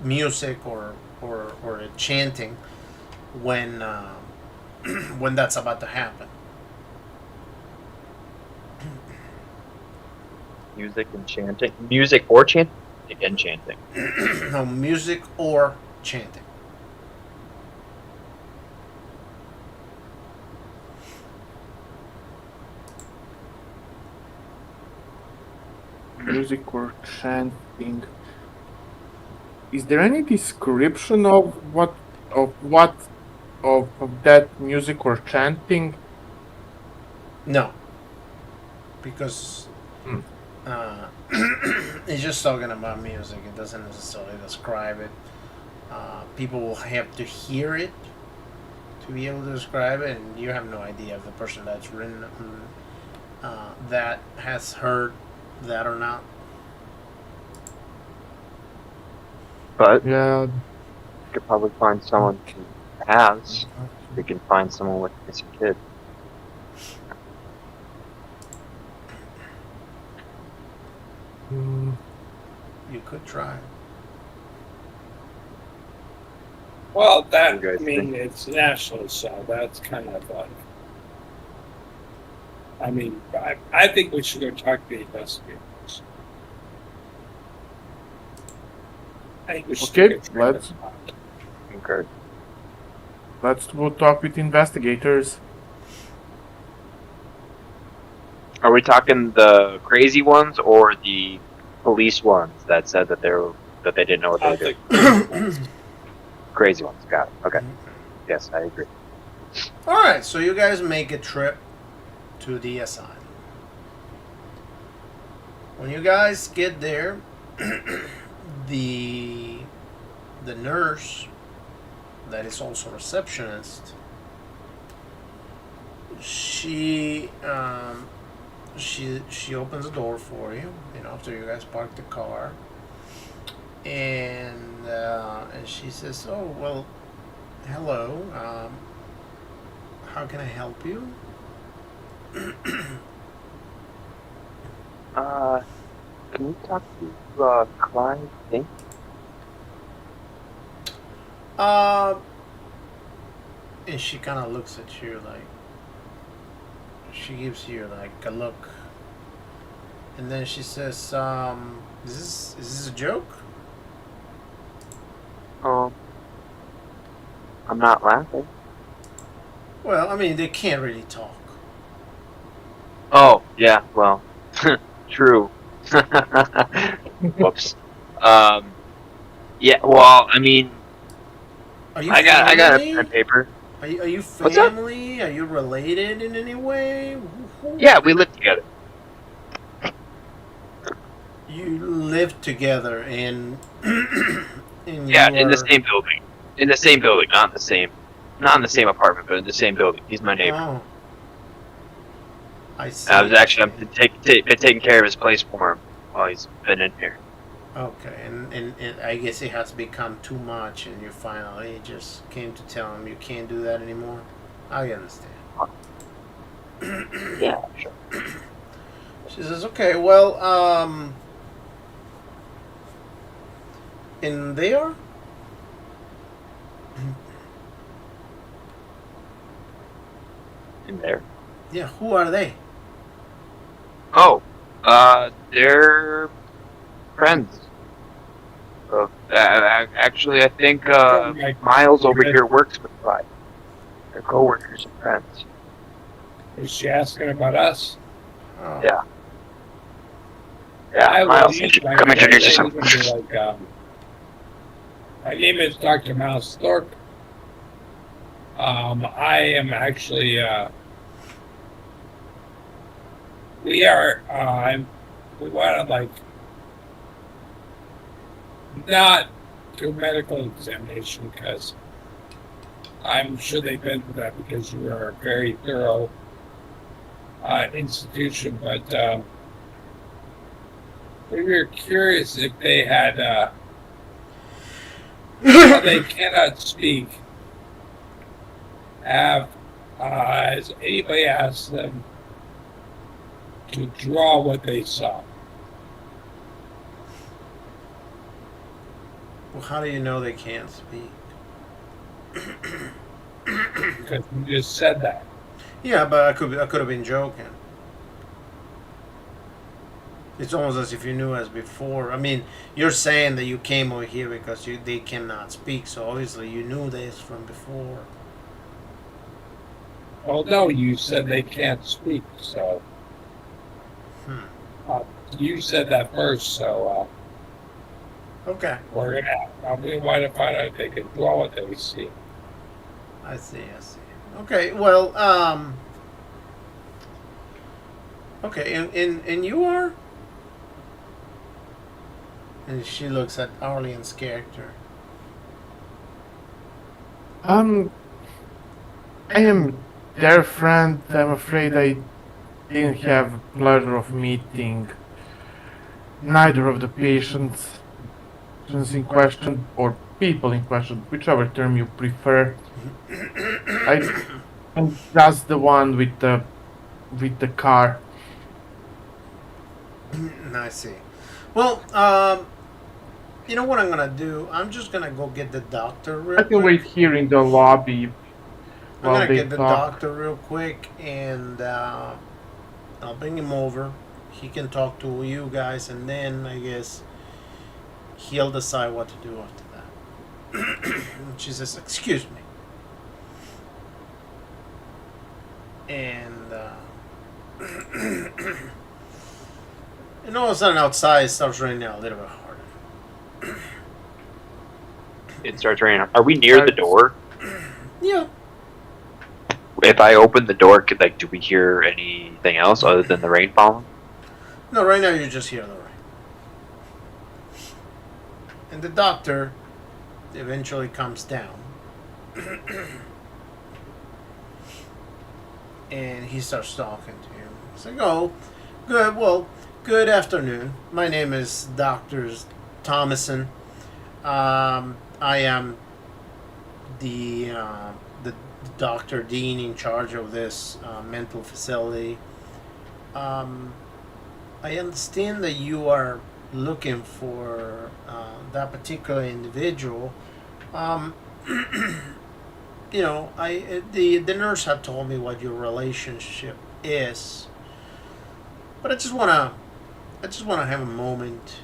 music or a chanting when when that's about to happen. Music and chanting. Music or chanting? And chanting. No, music or chanting. Music or chanting. Is there any description of that music or chanting? No, because Hmm. it's just talking about music. It doesn't necessarily describe it. People will have to hear it to be able to describe it, and you have no idea if the person that's written that has heard that or not. But Yeah. you could probably find someone who has. We can find someone with a missing kid. Mm, You could try. Well, that, You guys I mean, think? it's national, so that's kind of like. I mean, I think we should go talk to the investigators. I think we should Okay, take a trip. let's- Okay. let's go talk with investigators. Are we talking the crazy ones or the police ones that said that they didn't know what they I were doing? think Crazy ones. Got it. Okay. Yes, I agree. All right, so you guys make a trip to the asylum. When you guys get there, the nurse that is also receptionist, she opens the door for you. You know, after you guys park the car, and she says, "Oh well, hello. How can I help you?" Can we talk to Clyde Fink? And she kind of looks at you like, she gives you like a look, and then she says, is this a joke?" I'm not laughing. Well, I mean, they can't really talk. Oh, yeah, well, true. Whoops. Yeah, well, I mean, Are you I got a family? pen and paper. Are you What's that? family? Are you related in any way? Yeah, we live together. You live together in Yeah, in the your- same building. In the same building, not in the same apartment, but in the same building. He's my neighbor. Oh. I see. I've been taking care of his place for him while he's been in here. Okay, and I guess it has become too much, and you finally just came to tell him you can't do that anymore. I understand. Yeah, sure. She says, "Okay, well, in there." In there. Yeah, who are they? Oh, they're friends. Actually, I think Miles over here works with Clyde. They're coworkers and friends. is she asking about us? Oh. Yeah. Yeah, I will Miles, use my come introduce name yourself. and be like, my name is Dr. Miles Thorpe. I am actually, we want to like not to a medical examination because I'm sure they've been to that because you are a very thorough institution. But we were curious if they had, well, they cannot speak. Has anybody asked them to draw what they saw? Well, how do you know they can't speak? Because you just said that. Yeah, but I could have been joking. It's almost as if you knew as before. I mean, you're saying that you came over here because they cannot speak, so obviously you knew this from before. Well, no, you said they can't speak, so you said that first. So Okay, we're gonna want to find out if they can draw what they see. I see. Okay, well, okay, and you are. And she looks at Arlene's character. I am their friend. I'm afraid I didn't have pleasure of meeting neither of the patients in question or people in question, whichever term you prefer. I'm just the one with the car. I see. Well, you know what I'm gonna do? I'm just gonna go get the doctor real I can quick. wait here in the lobby I'm while gonna they get the talk. doctor real quick, and I'll bring him over. He can talk to you guys, and then I guess he'll decide what to do after that. She says, "Excuse me," and and all of a sudden outside it starts raining a little bit harder. It starts raining. Are we near the door? Yeah. If I open the door, do we hear anything else other than the rain falling? No, right now you just hear the rain. And the doctor eventually comes down. And he starts talking to you. He's like, "Oh, good. Well, good afternoon. My name is Dr. Thomason. I am the Dr. Dean in charge of this mental facility. I understand that you are looking for that particular individual. Um, you know, the nurse had told me what your relationship is, but I just wanna have a moment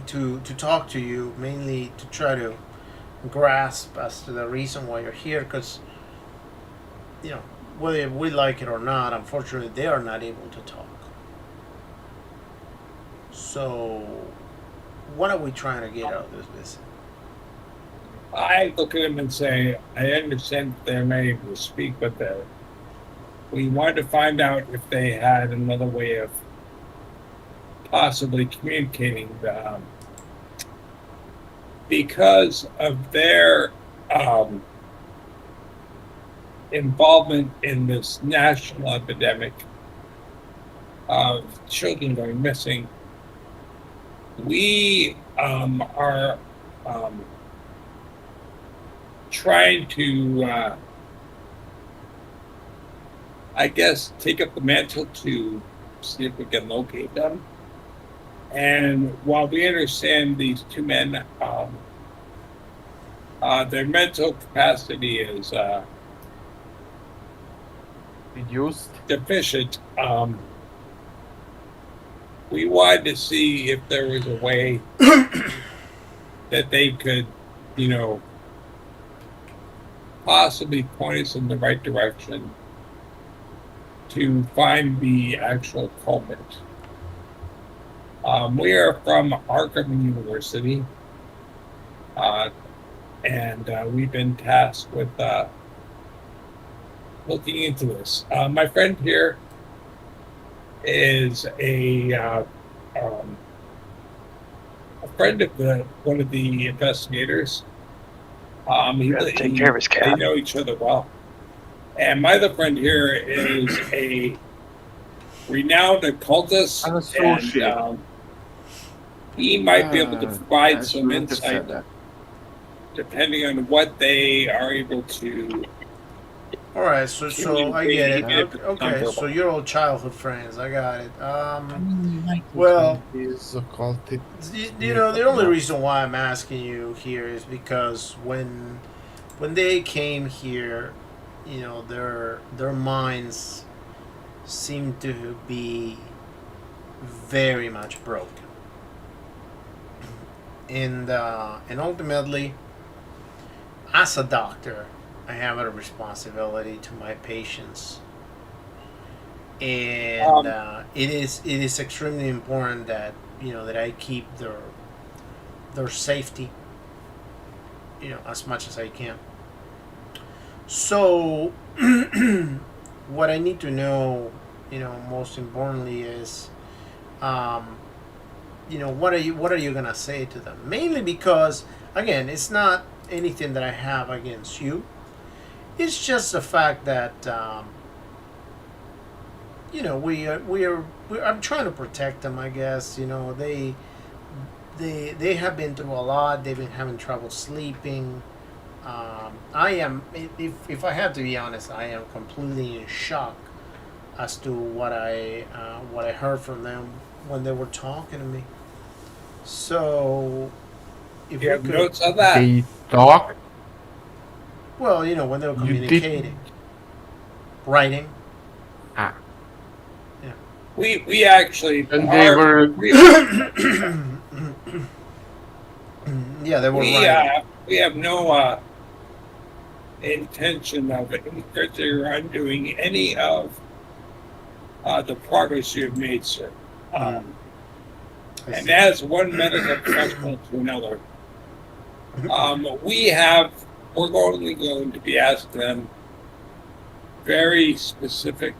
to talk to you, mainly to try to grasp as to the reason why you're here, because you know whether we like it or not, unfortunately they are not able to talk. So, what are we trying to get out of this visit? I look at him and say, I understand they're not able to speak, but we wanted to find out if they had another way of possibly communicating because of their involvement in this national epidemic of children going missing. We are trying to, I guess, take up the mantle to see if we can locate them. And while we understand these two men, their mental capacity is Reduced. deficient, we wanted to see if there was a way that they could, you know, possibly point us in the right direction to find the actual culprit. We are from Arkham University, and we've been tasked with looking into this. My friend here is a a friend of one of the investigators. Gotta take care of his They cat. know each other well. And my other friend here is a renowned occultist, An and associate. he might be able to provide I some shouldn't have said insight that. depending on what they are able to. All right, so I get it. Even if it's Okay, nonverbal. so you're all childhood friends. I got it. Well, Is occultic. the only reason why I'm asking you here is because when they came here, their minds seem to be very much broken, and ultimately, as a doctor, I have a responsibility to my patients, and it is extremely important that that I keep their safety, as much as I can. So, what I need to know, most importantly, is, what are you gonna say to them? Mainly because, again, it's not anything that I have against you. It's just the fact that, I'm trying to protect them. I guess they have been through a lot. They've been having trouble sleeping. I am, if I have to be honest, I am completely in shock as to what I heard from them when they were talking to me. So, if You we have could, notes on that? They talk. well, when they were You did- communicating, writing. Ah. We actually And they are- were. Yeah, they were writing. we have no intention of infringing or undoing any of the progress you have made, sir. I And see. as one medical professional to another, we're only going to be asking them very specific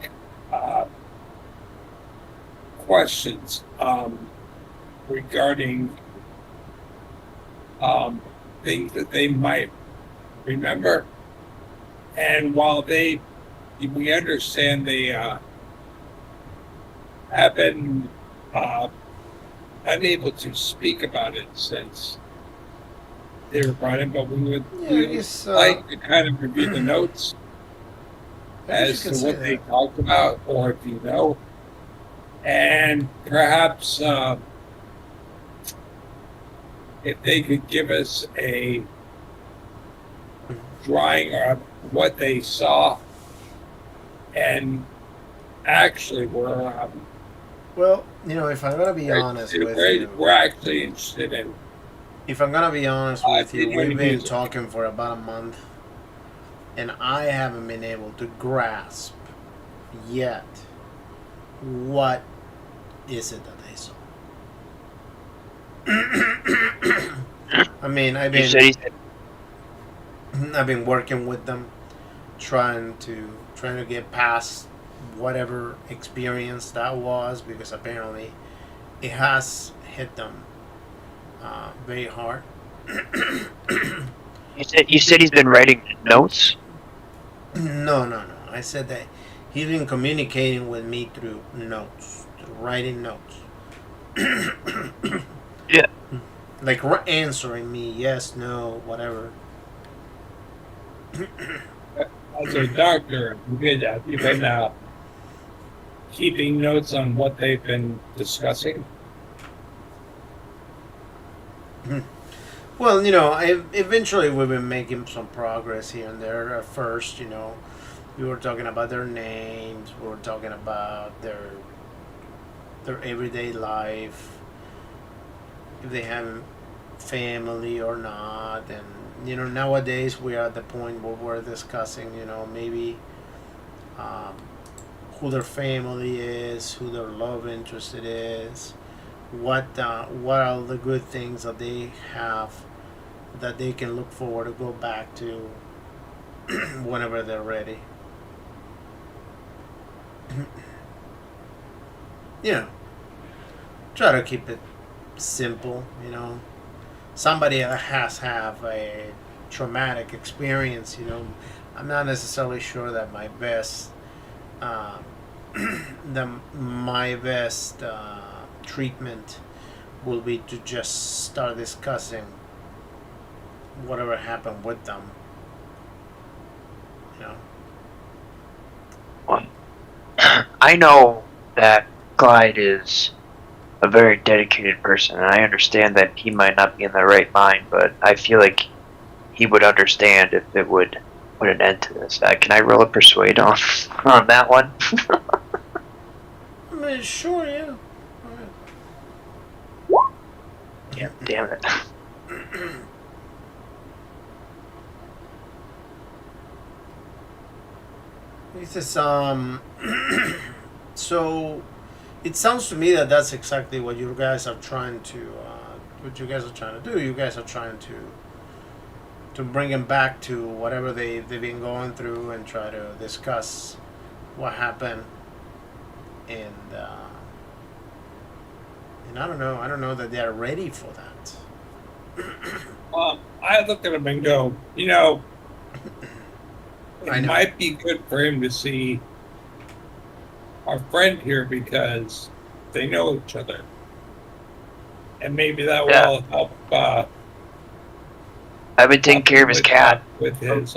questions regarding things that they might remember. And while we understand they have been unable to speak about it since they were brought in, but we would guess, like to kind of review the notes I guess as you to can what say they that. talked about, or if you know, and perhaps if they could give us a drawing of what they saw and actually were. Well, if I'm gonna be honest with you, We're actually interested in. if I'm gonna be honest with you, Genuine we've been music. talking for about a month, and I haven't been able to grasp yet what is it that they saw. I mean, You said he's I've been working with them, trying to get past whatever experience that was, because apparently it has hit them very hard. you said he's been writing notes. No. I said that he's been communicating with me through notes, through writing notes. Yeah. Like answering me, yes, no, whatever. As a doctor, you've been keeping notes on what they've been discussing. Well, eventually we've been making some progress here and there. At first, we were talking about their names. We were talking about their everyday life, if they have family or not, and nowadays we are at the point where we're discussing, maybe who their family is, who their love interest it is, what are the good things that they have that they can look forward to go back to whenever they're ready. Try to keep it simple, you know. Somebody that has have a traumatic experience, you know. I'm not necessarily sure that my best, um, my best treatment will be to just start discussing whatever happened with them. You know. Well, I know that Clyde is a very dedicated person, and I understand that he might not be in the right mind, but I feel like he would understand if it would put an end to this. Can I roll a persuade on on that one? I mean, sure, yeah. Yeah, damn it. He says, so it sounds to me that that's exactly what you guys are trying to, do. You guys are trying to bring him back to whatever they've been going through and try to discuss what happened. And I don't know that they're ready for that. I look at him and go, you know, I it know. might be good for him to see our friend here because they know each other. And maybe that Yeah. will help I've been taking care of his cat. with his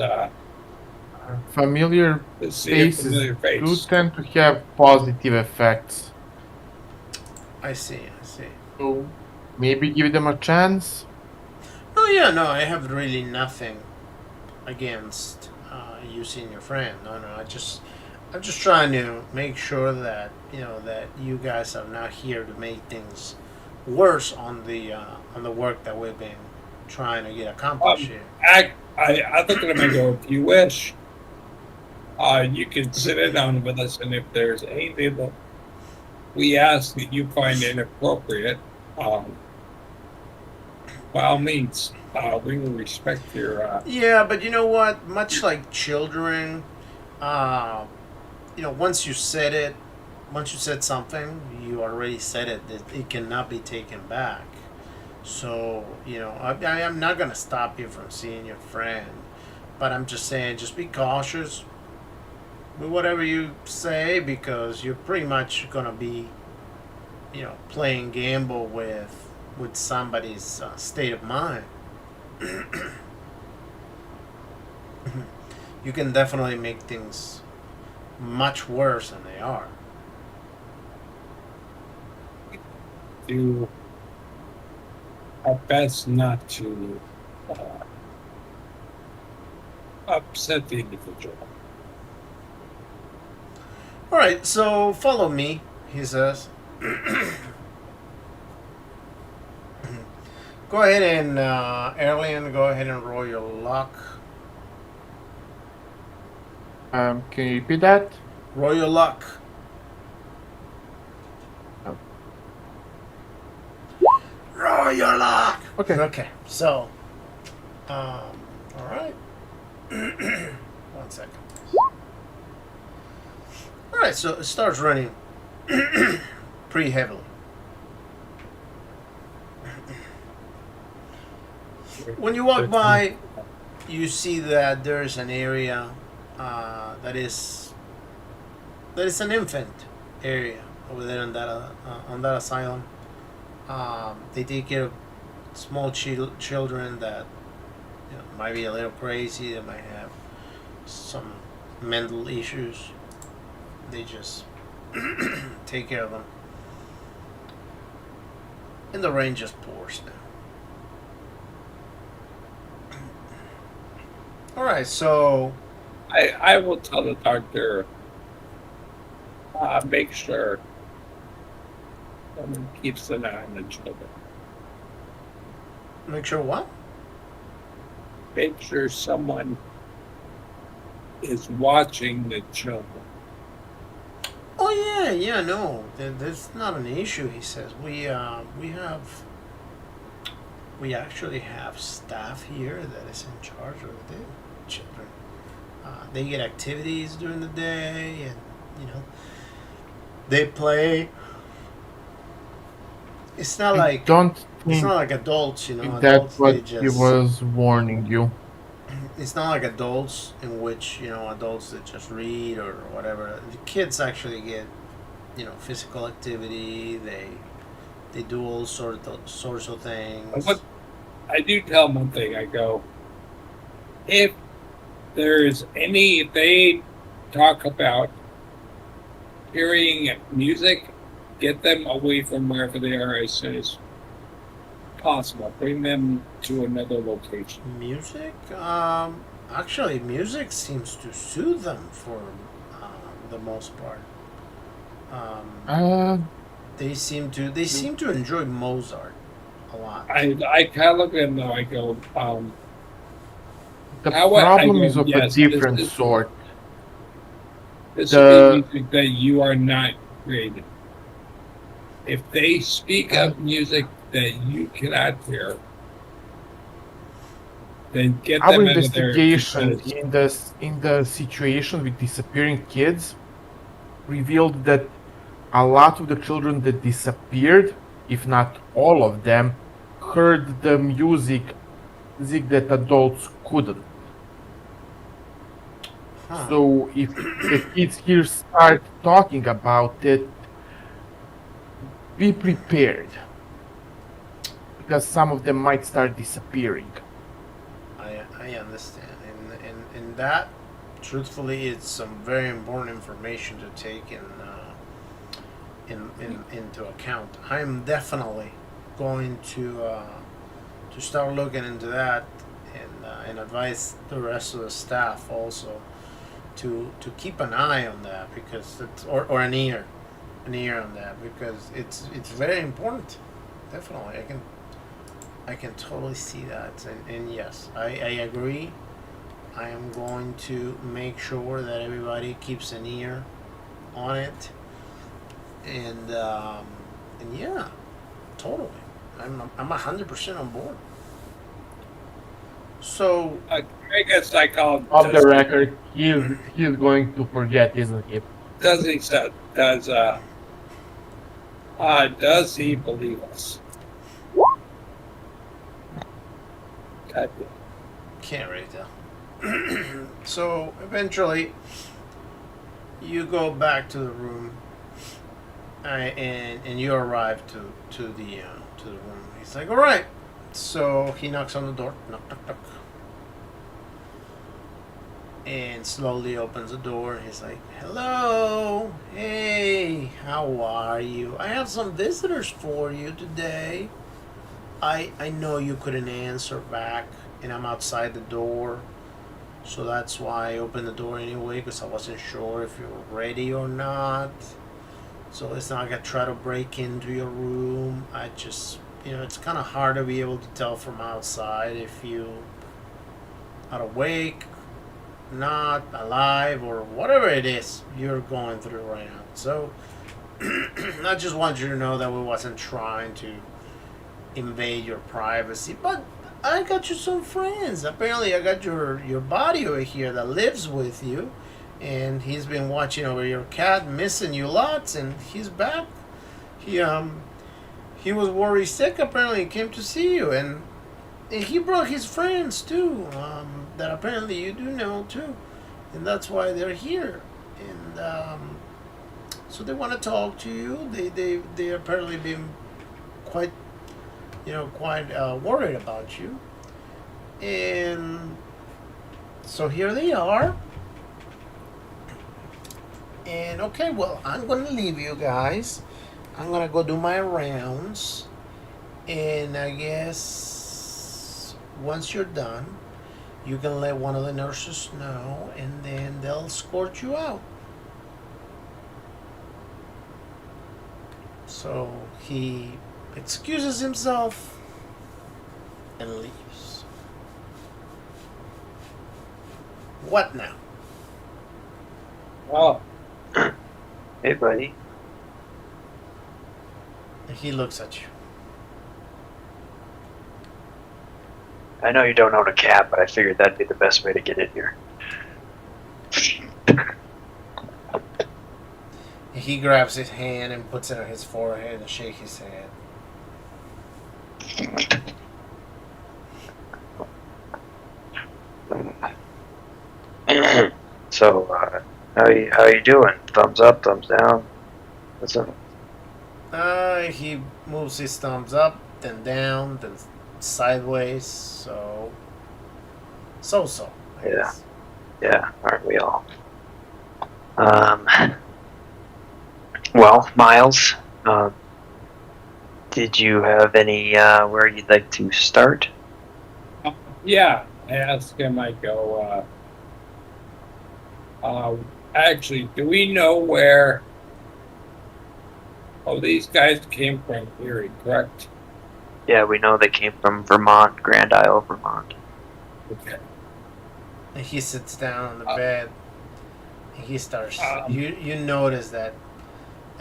Familiar to see a faces familiar do face. tend to have positive effects. I see. So maybe give them a chance. Oh yeah, no, I have really nothing against you seeing your friend. No, I'm just trying to make sure that that you guys are not here to make things worse on the work that we've been trying to get accomplished here. I look at him and go, if you wish, you can sit in on with us, and if there's anything that we ask that you find inappropriate, by all means, we will respect your. Yeah, but you know what? Much like children, once you said something, you already said it. It cannot be taken back. So I am not gonna stop you from seeing your friend, but I'm just saying, just be cautious with whatever you say because you're pretty much gonna be, playing gamble with somebody's state of mind. You can definitely make things much worse than they are. Do our best not to upset the individual. All right, so follow me, he says. Go ahead and Alien, go ahead and roll your luck. Can you repeat that? Roll your luck. Oh. Roll your luck. Okay. Okay. So, all right. 1 second. All right. So it starts running pretty heavily. When you walk by, you see that there's an area that is an infant area over there on that asylum. They take care of small children that might be a little crazy. They might have some mental issues. They just take care of them. And the rain just pours now. All right, so I will tell the doctor, make sure someone keeps an eye on the children. make sure what? Make sure someone is watching the children. Oh yeah, no, there's not an issue. He says we actually have staff here that is in charge of the children. They get activities during the day, and they play. It's not I like don't it's think not like adults, you know. that's Adults, what they he just. was warning you. It's not like adults in which adults that just read or whatever. The kids actually get physical activity. They do all sorts of things. What I do tell them one thing. I go, if if they talk about hearing music, get them away from wherever they are as soon as possible. Bring them to another location. Music, actually, music seems to soothe them for the most part. Uh, They seem to enjoy Mozart a lot. I kind of look at them though. I go, the I problem go, is of a yes, different sort. this would be The music that you are not creating. If they speak of music that you cannot hear, then get our them out of there investigation because in the situation with disappearing kids revealed that a lot of the children that disappeared, if not all of them, heard the music that adults couldn't. Huh. So if the kids here start talking about it, be prepared because some of them might start disappearing. I understand, and that, truthfully, it's some very important information to take into account. I am definitely going to start looking into that, and advise the rest of the staff also to keep an eye on that, because or an ear on that, because it's very important. Definitely, I can totally see that, and yes, I agree. I am going to make sure that everybody keeps an ear on it, and yeah, totally. I'm 100% on board. So I guess I call him Off the record, he's going to forget, isn't he? does he does he believe us? God, can't really tell. So eventually, you go back to the room, and you arrive to the room. He's like, "All right." So he knocks on the door. Knock, knock, knock. And slowly opens the door. He's like, "Hello, hey, how are you? I have some visitors for you today. I know you couldn't answer back, and I'm outside the door, so that's why I opened the door anyway, because I wasn't sure if you were ready or not. So it's not like I try to break into your room. I just, it's kind of hard to be able to tell from outside if you are awake, not alive, or whatever it is you're going through right now. So I just want you to know that we wasn't trying to invade your privacy, but I got you some friends. Apparently, I got your buddy over here that lives with you, and he's been watching over your cat, missing you lots, and he's back. He was worried sick. Apparently, he came to see you, and he brought his friends too. That apparently you do know too, and that's why they're here. And so they want to talk to you. They apparently been quite worried about you. And so here they are. And okay, well, I'm going to leave you guys. I'm going to go do my rounds. And I guess once you're done, you can let one of the nurses know, and then they'll escort you out. So he excuses himself and leaves. What now? oh, Hey, buddy. He looks at you. I know you don't own a cat, but I figured that'd be the best way to get in here. He grabs his hand and puts it on his forehead and shakes his head. So, how you doing? Thumbs up, thumbs down? What's up? He moves his thumbs up, then down, then sideways. So. I Yeah. guess. Yeah, aren't we all? Well, Miles, did you have any, where you'd like to start? Yeah, I asked him. I go. Actually, do we know where? Oh, these guys came from Erie, correct? Yeah, we know they came from Vermont, Grand Isle, Vermont. Okay. And he sits down on the bed. And he starts. Um, You notice that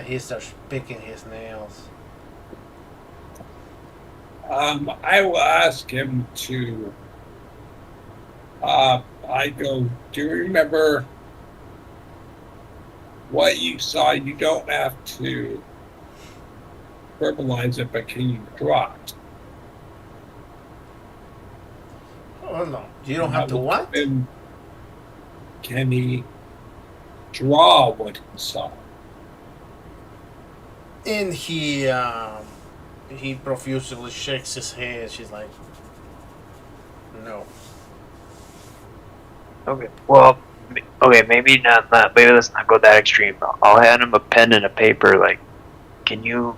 he starts picking his nails. I will ask him to. I go. Do you remember what you saw? You don't have to verbalize it, but can you draw it? Oh no! You don't have to what? And can he draw what he saw? And he profusely shakes his head. She's like, no. Okay. Well, okay, maybe not. Maybe let's not go that extreme. I'll hand him a pen and a paper. Like, can you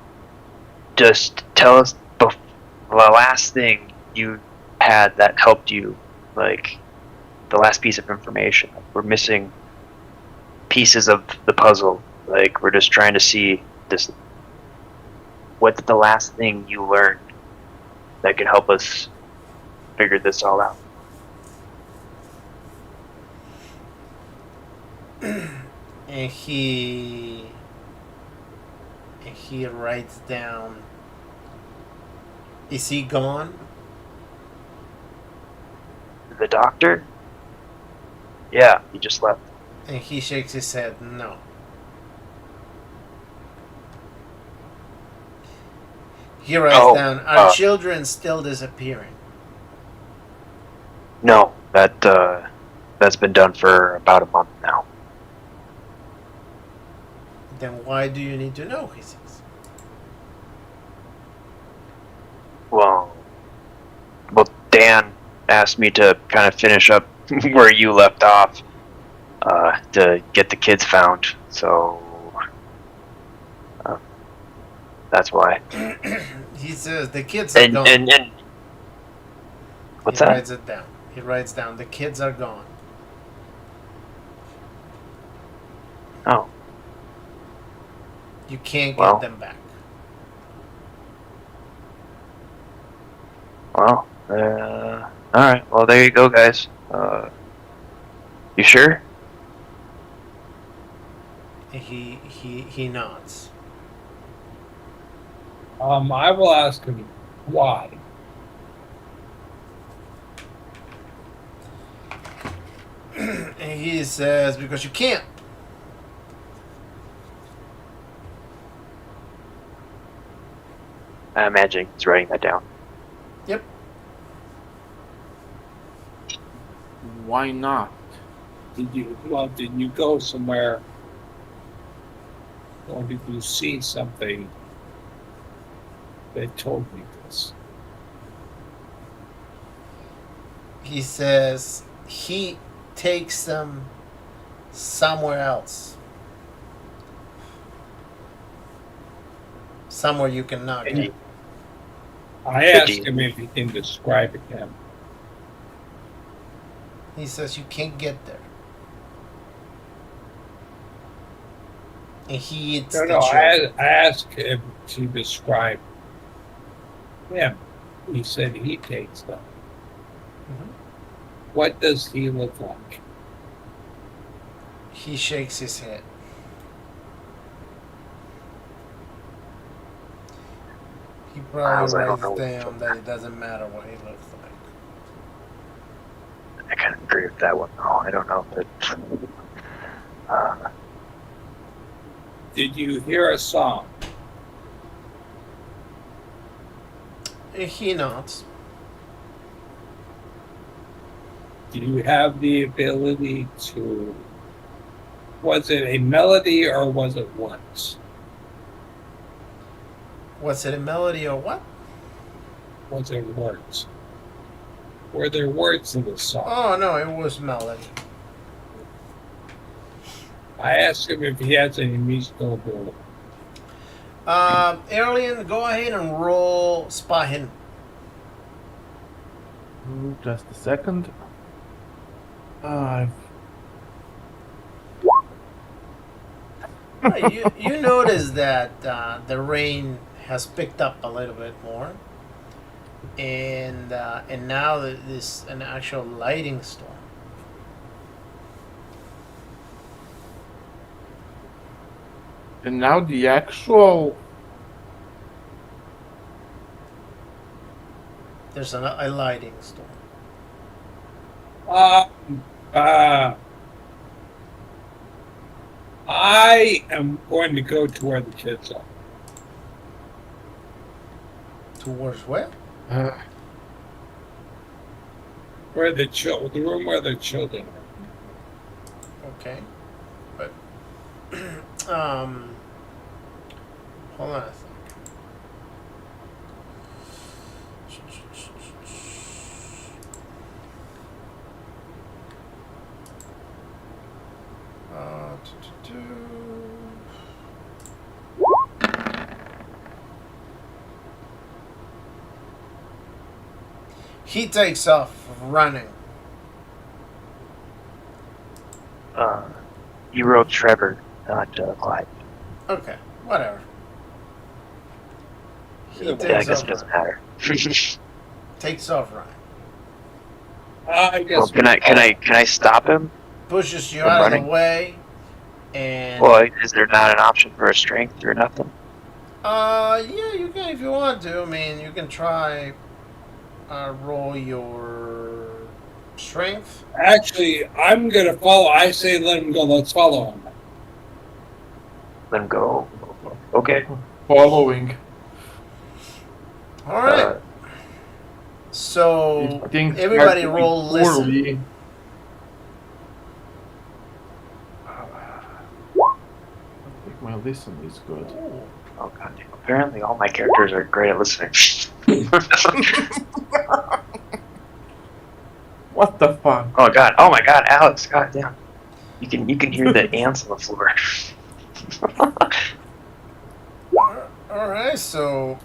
just tell us the last thing you had that helped you? Like, the last piece of information. We're missing pieces of the puzzle. Like, we're just trying to see this. What's the last thing you learned that could help us figure this all out? And he writes down. Is he gone? The doctor? Yeah, he just left. And he shakes his head. No. He writes down. Are children still disappearing? No, that's been done for about a month now. Then why do you need to know? He says. Well, Dan asked me to kind of finish up where you left off, to get the kids found. So that's why. He says the kids are gone. And what's he that? Writes it down. He writes down the kids are gone. Oh, You can't get Well. them back. well, all right. Well, there you go, guys. You sure? And he nods. I will ask him why. And he says, because you can't. I imagine he's writing that down. Yep. Why not? Did you go somewhere? Or did you see something that told me this? He says he takes them somewhere else. Somewhere you can knock And it. I asked him if he can describe it to him. He says you can't get there. And he eats No, the children. I asked him to describe him. He said he takes them. Mhm. What does he look like? He shakes his head. He Miles, probably I don't writes know. down that it doesn't matter what he looks like. I kind of agree with that one. though. I don't know if it. Did you hear a song? He nods. Do you have the ability to? Was it a melody or was it once? Was it a melody or what? Was it words? Were there words in the song? Oh no, it was melody. I asked him if he has any musical ability. Alien, go ahead and roll spot hidden. Just a second. You notice that the rain has picked up a little bit more, and now there's an actual lightning storm. And now the actual. There's a lightning storm. I am going to go to where the kids are. Towards where? Where the room where the children are. Okay, but hold on a second. He takes off running. You wrote Trevor, not Clyde. Okay, whatever. He Yeah, Yeah, I takes guess off it doesn't running. matter. Takes off running. I guess. Well, can I stop him? Pushes you From out of running? the way, and Well, is there not an option for a strength or nothing? yeah, you can if you want to. I mean, you can try roll your strength. Actually, I'm gonna follow. I say let him go. Let's follow him. Let him go. Okay. Following. All right. Uh, So If things everybody start roll going listen. poorly- I think my listen is good. Oh god. Apparently, all my characters are great at listening. What the fuck? Oh god. Oh my god, Alex. God damn. You can hear the ants on the floor. All right. So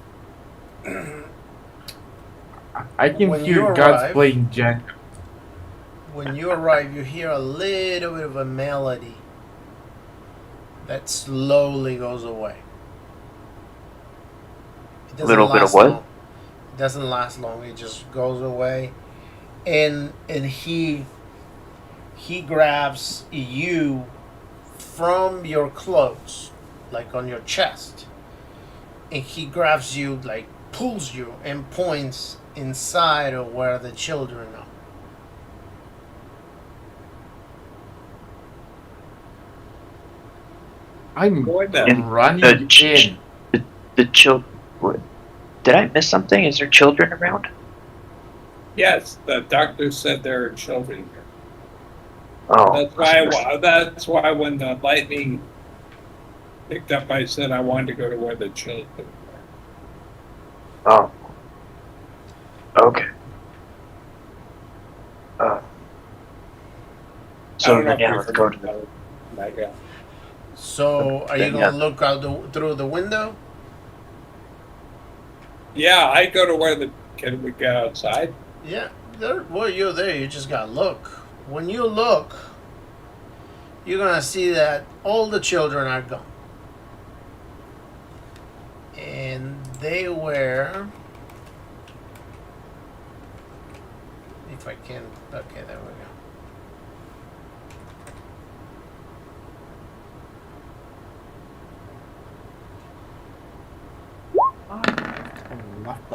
I can When you hear gods arrive- playing Jack. when you arrive, you hear a little bit of a melody that slowly goes away. It doesn't Little bit of last what? long. It doesn't last long. It just goes away, and he grabs you from your clothes, like on your chest, and he grabs you, like pulls you, and points inside of where the children are. I'm Go ahead. In running the in. The children. Did I miss something? Is there children around? Yes, the doctor said there are children here. Oh. That's why when the lightning picked up, I said I wanted to go to where the children were. Oh. Okay. So I don't know then, if yeah, you're let's go to the. familiar with Mega. So, are you Then, gonna yeah. look out through the window? Yeah, I go to where the can we get outside? Yeah. Well, you're there. You just gotta look. When you look, you're gonna see that all the children are gone, and they were. If I can. Okay, there we go.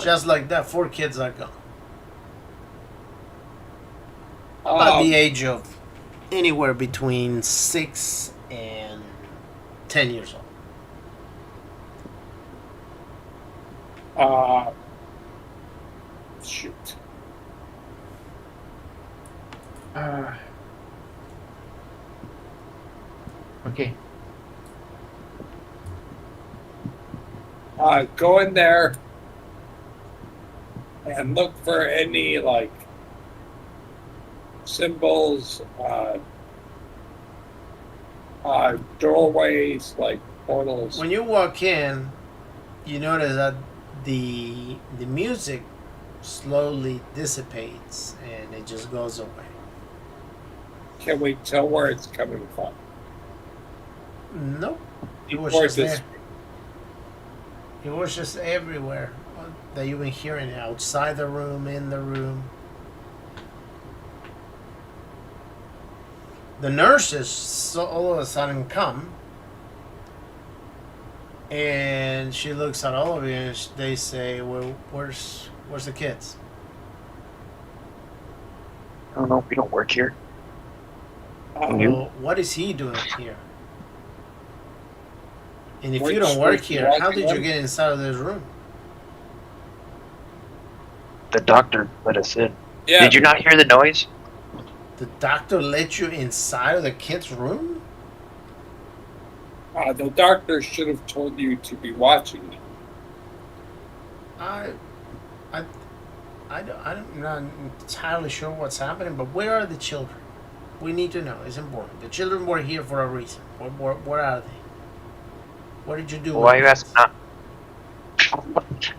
Just like that, 4 kids are gone. About the age of anywhere between 6 and 10 years old. shoot. Okay. Go in there and look for any like symbols, doorways, like portals. When you walk in, you notice that the music slowly dissipates and it just goes away. Can we tell where it's coming from? Nope. It was Or just this- there. It was just everywhere that you've been hearing it, outside the room, in the room. The nurses all of a sudden come, and she looks at all of you, and they say, "Well, where's the kids?" I don't know. We don't work here. You? Well, what is he doing here? And if you Which don't work was here, how watching did you them? get inside of this room? The doctor let us in. Yeah. Did you not hear the noise? The doctor let you inside of the kid's room? The doctor should have told you to be watching them. I'm not entirely sure what's happening, but where are the children? We need to know. It's important. The children were here for a reason. Where are they? What did you do? Why are with you them? asking that?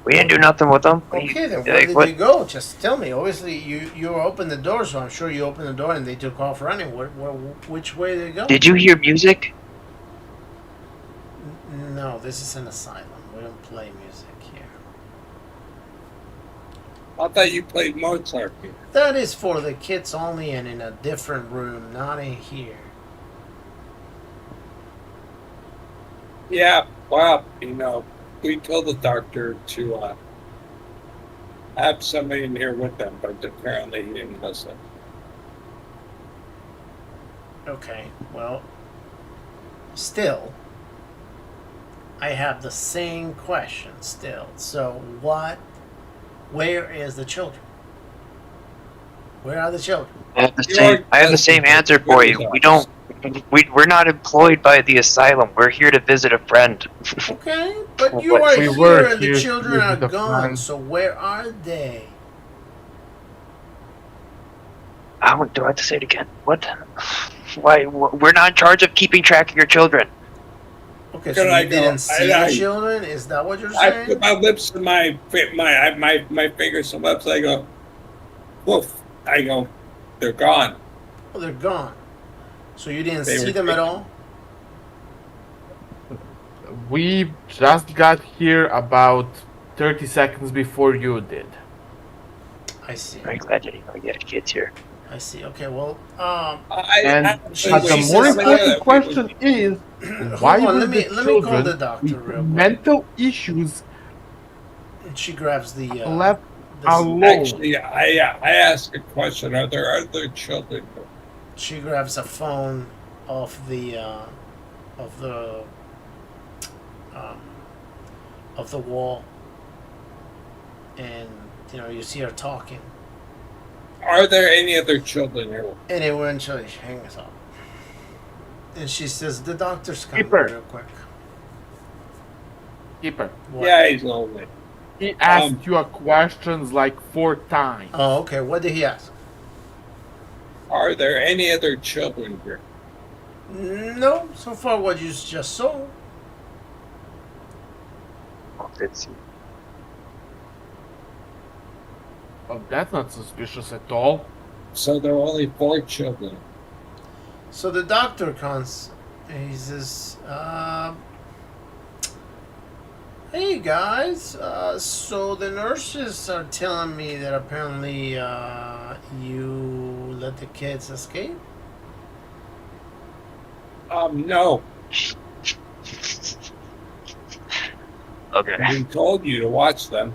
We didn't do nothing with them. Okay, then Like, where did what? they go? Just tell me. Obviously, you opened the door, so I'm sure you opened the door and they took off running. Which way did they go? Did you hear music? No, this is an asylum. We don't play music here. I thought you played Mozart. That is for the kids only and in a different room, not in here. Yeah, well, we told the doctor to have somebody in here with them, but apparently he didn't listen. Okay, well, still, I have the same question still. So, where is the children? Where are the children? I have the same answer for you. We're not employed by the asylum. We're here to visit a friend. Okay, but you What? are We here were and the here to children are visit the gone, friend. so where are they? Do I have to say it again? What? Why? We're not in charge of keeping track of your children. Okay, so Can I you go? didn't see I- the children? Is that what you're I saying? put my lips in my fingers and lips. I go, woof. I go, they're gone. Oh, they're gone. So you didn't They see were them at taken. all? We just got here about 30 seconds before you did. I see. I'm glad you didn't know you had kids here. I see. Okay, well, And She- but the she more says- important question is, why hold on, were let me the call the children doctor with real quick. mental issues She grabs the left this- alone? Actually, I asked a question. Are there other children? She grabs a phone off the wall, and you see her talking, Are there any other children here? and eventually she hangs up. And she says, "The doctor's coming Keeper. real quick." Keeper, What? Yeah, he's lonely. he asked you a questions like 4 times. Oh, okay. What did he ask? Are there any other children here? No, so far what you just saw. It's Oh, that's not suspicious at all. So there are only 4 children. So the doctor comes and he says, "Hey guys, so the nurses are telling me that apparently you let the kids escape." No. okay. We told you to watch them.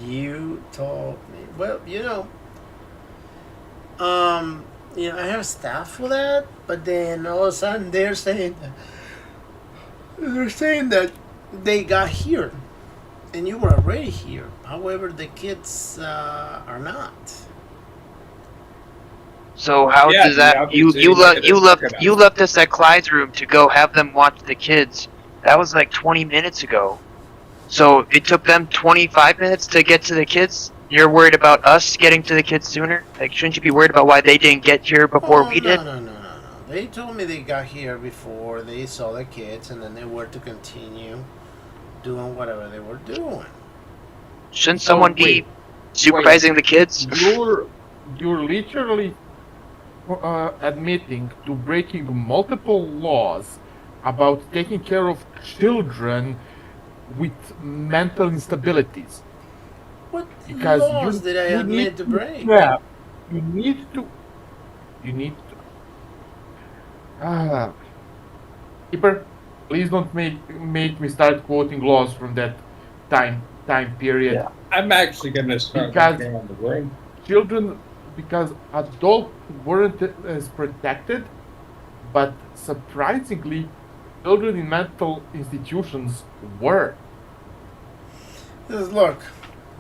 You told me. Well, I have staff for that, but then all of a sudden they're saying They're saying that they got here, and you were already here. However, the kids are not. So how Yeah, does that? obviously You they left did you it left quick you enough. left us at Clyde's room to go have them watch the kids. That was like 20 minutes ago. So it took them 25 minutes to get to the kids. You're worried about us getting to the kids sooner? Like, shouldn't you be worried about why they didn't get here before Oh we did? no! They told me they got here before they saw the kids, and then they were to continue doing whatever they were doing. Shouldn't So someone be supervising the kids? You're literally admitting to breaking multiple laws about taking care of children with mental instabilities. What Because laws did I you admit need to to break? have you need to you need to ah Keeper, please don't make me start quoting laws from that time period. Yeah. I'm actually going to start Because looking around the room. children because adults weren't as protected, but surprisingly children in mental institutions were. Just look,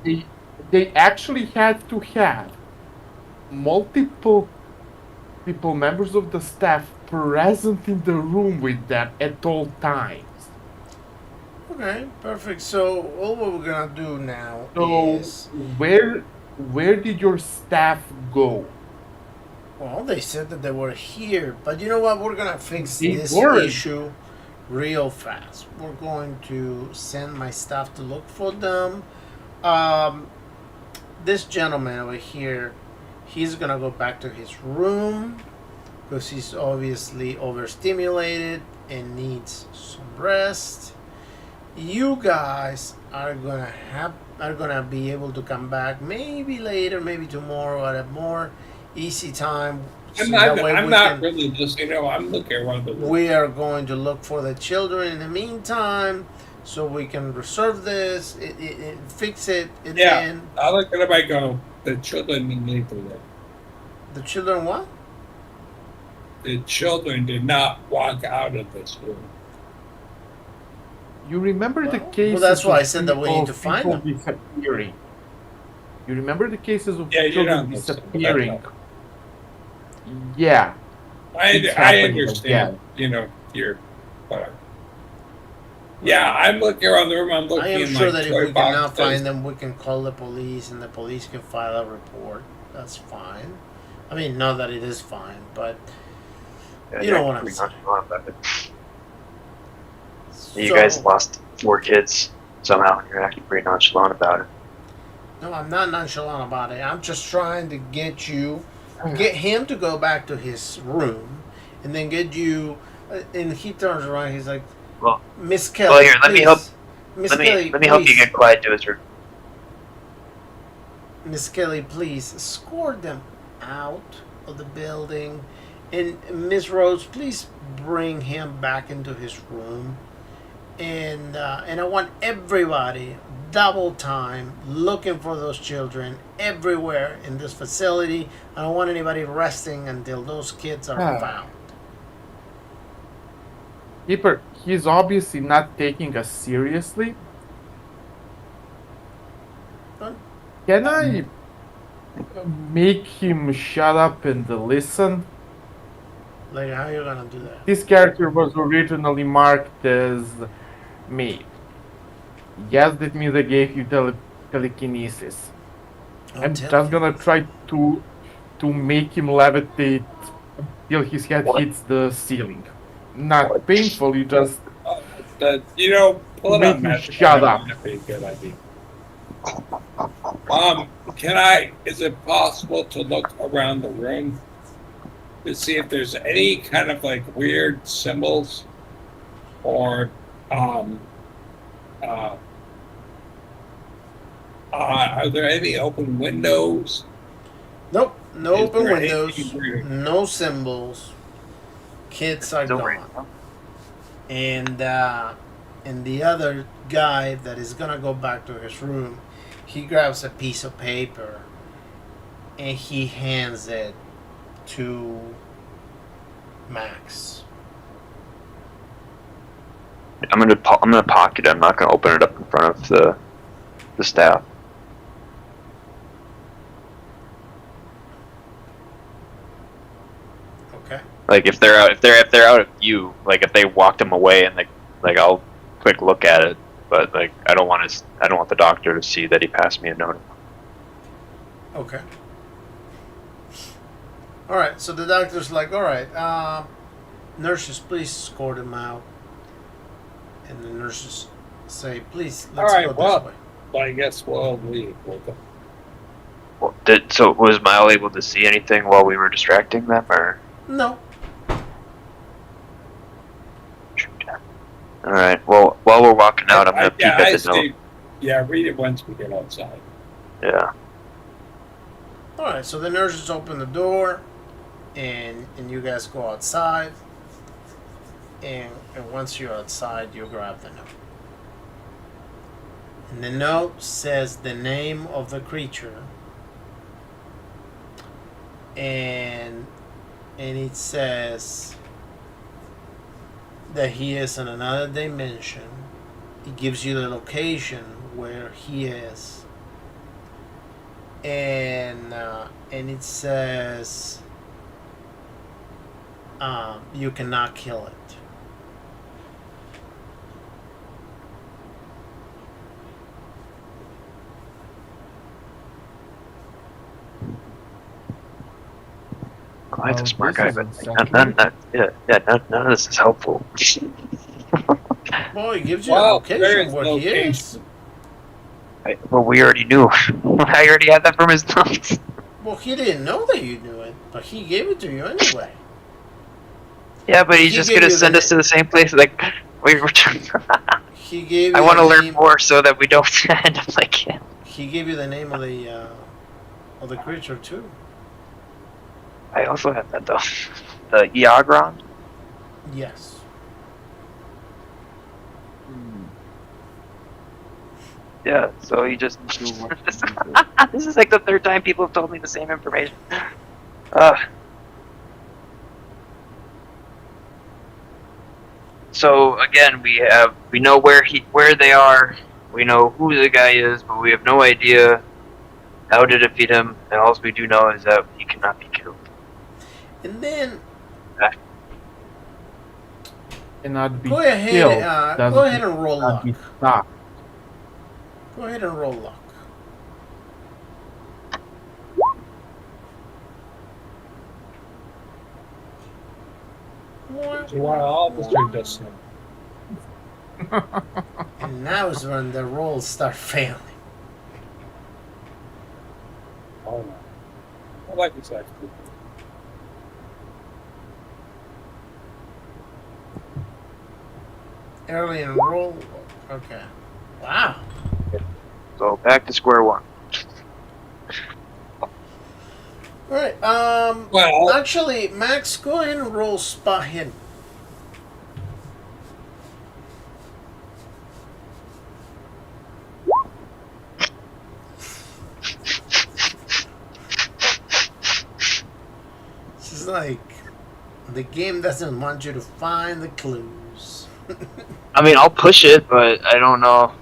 they they actually had to have multiple people, members of the staff, present in the room with them at all times. okay, perfect. So all what we're gonna do now So is, where did your staff go? well, they said that they were here, but you know what? We're gonna fix They this weren't. issue real fast. We're going to send my staff to look for them. Um, this gentleman over here, he's gonna go back to his room because he's obviously overstimulated and needs some rest. You guys are gonna be able to come back maybe later, maybe tomorrow at a more easy time. So that way I'm we not can. really just, I'm looking around the room. We are going to look for the children in the meantime, so we can reserve this, fix it, and Yeah, then I look at him, I go, the children need to live. the children what? The children did not walk out of this room. You remember the Well, cases that's why I of said that we need to find people them. disappearing? You remember the cases of Yeah, you children don't disappearing? Yeah, it's I happening understand, again. your, whatever. Yeah, I'm looking around the room, I'm I looking am in sure like that if toy we cannot boxes. find them, we can call the police and the police can file a report. That's fine. I mean, not that it is fine, but Yeah, you know what you're I'm acting saying. nonchalant about it. You guys lost 4 kids somehow, and you're acting pretty nonchalant about it. No, I'm not nonchalant about it. I'm just trying to get him to go back to his room, and then get you. And he turns around. He's like, Well, Miss Kelly, well, here, let me help. please. Miss Let Kelly, me help you please. get Clyde to his room. Miss Kelly, please escort them out of the building, and Miss Rose, please bring him back into his room. And I want everybody double time looking for those children everywhere in this facility. I don't want anybody resting until those kids are Ah. found. Keeper, he's obviously not taking us seriously. Huh? Can I make him shut up and listen? Like, how you gonna do that? This character was originally marked as me. Yes, that means I gave you telekinesis. Don't I'm tell just me. gonna try to make him levitate till his head What? hits the ceiling. Not painfully, just Pull it make up, him Magic. shut up. That'd be a good idea. Is it possible to look around the room to see if there's any kind of like weird symbols or are there any open windows? Nope. No Is open there windows. anything weird? No symbols. Kids are Don't worry. gone. And the other guy that is gonna go back to his room, he grabs a piece of paper and he hands it to Max. I'm gonna pocket it. I'm not gonna open it up in front of the staff. Okay. Like if they're out of view, like if they walked them away and like I'll quick look at it, but like I don't want the doctor to see that he passed me a note. Okay. All right. So the doctor's like, all right, nurses, please escort him out. And the nurses say, please, let's All right, go well, this way. Well, I guess we'll leave. Well, so was Mile able to see anything while we were distracting them, or? No. All right. Well, while we're walking out, I'm gonna peek at the note. Yeah, read it once we get outside. Yeah. All right. So the nurses open the door, and you guys go outside. And once you're outside, you grab the note. And the note says the name of the creature. And it says that he is in another dimension. It gives you the location where he is. And it says you cannot kill it. Clyde's a Oh, smart this guy, is but unsettling. none of this is helpful. Well, it gives you a Well, there location is where he is. Well, we already knew. I already had that from his notes. Well, he didn't know that you knew it, but he gave it to you anyway. Yeah, but he's He just gave gonna you send the- us to the same place. Like we were. He gave you I want to the learn name- more so that we don't end up like him. He gave you the name of the creature too. I also have that though. The Iagron. Yes. Yeah. So he just. This is like the third time people have told me the same information. So again, we know where they are. We know who the guy is, but we have no idea how to defeat him. And all we do know is that he cannot be killed. And then Cannot be go ahead. killed. Go doesn't ahead and roll cannot luck. be stopped. Go ahead and roll luck. Do you want all the street just And now is when the rolls start failing. Oh no. I like this actually. Early and roll. Okay. Wow. So back to square one. All right. Well, Actually, Max, go ahead and roll spot hidden. This is like the game doesn't want you to find the clues. I mean, I'll push it, but I don't know.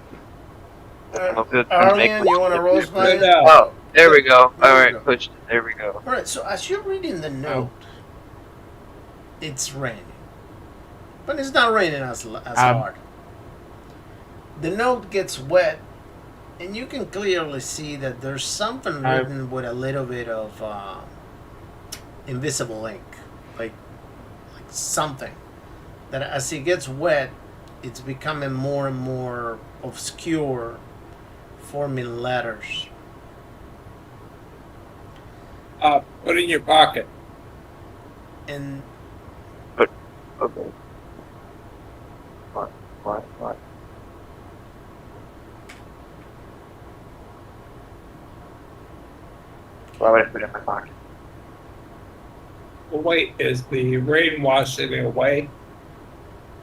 I don't know if it's gonna make Arlian, much you want to roll difference. spot hidden? no. Oh, there we go. There All we right, go. pushed it. There we go. All right. So as you're reading the note, it's raining, but it's not raining as hard. The note gets wet, and you can clearly see that there's something written with a little bit of invisible ink, like something that as it gets wet, it's becoming more and more obscure, forming letters. Put it in your pocket. And Okay. What? Why would I put it in my pocket? Well, wait, is the rain washing it away?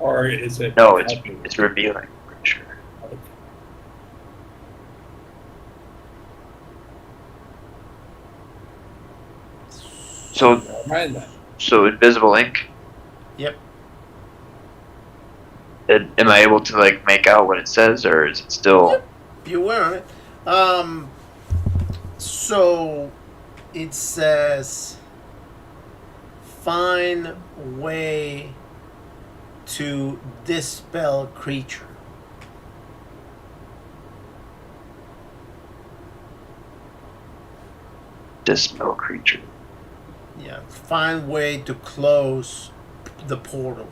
Or is it No, it's helping? revealing. I'm pretty sure. So Never mind that. invisible ink. yep. Am I able to like make out what it says, or is it still? You were on it. So it says find way to dispel creature. Dispel creature. Yeah, find way to close the portal.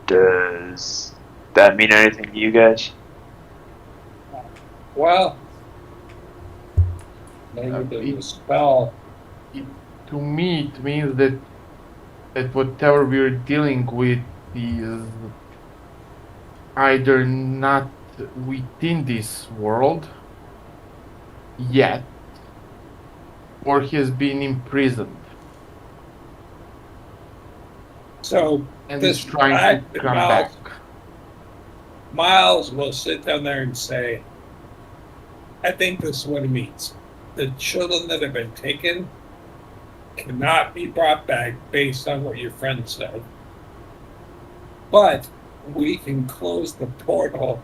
Does that mean anything to you guys? Well, maybe the spell. To me, it means that whatever we're dealing with is either not within this world yet, or he has been imprisoned So and this is trying to come back. Miles will sit down there and say, I think this is what it means. The children that have been taken cannot be brought back based on what your friend said. But we can close the portal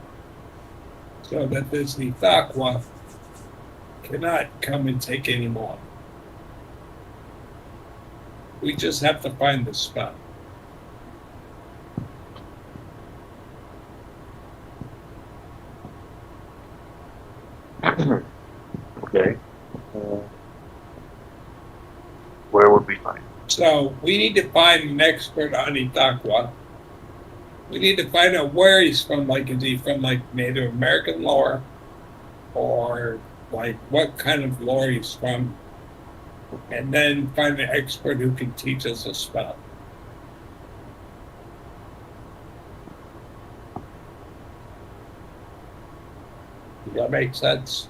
so that this Nithaqua cannot come and take any more. We just have to find the spell. Okay. Where would we find? So we need to find an expert on Nithaqua. We need to find out where he's from. Like, is he from like Native American lore, or like what kind of lore he's from, and then find an expert who can teach us a spell. Does that make sense?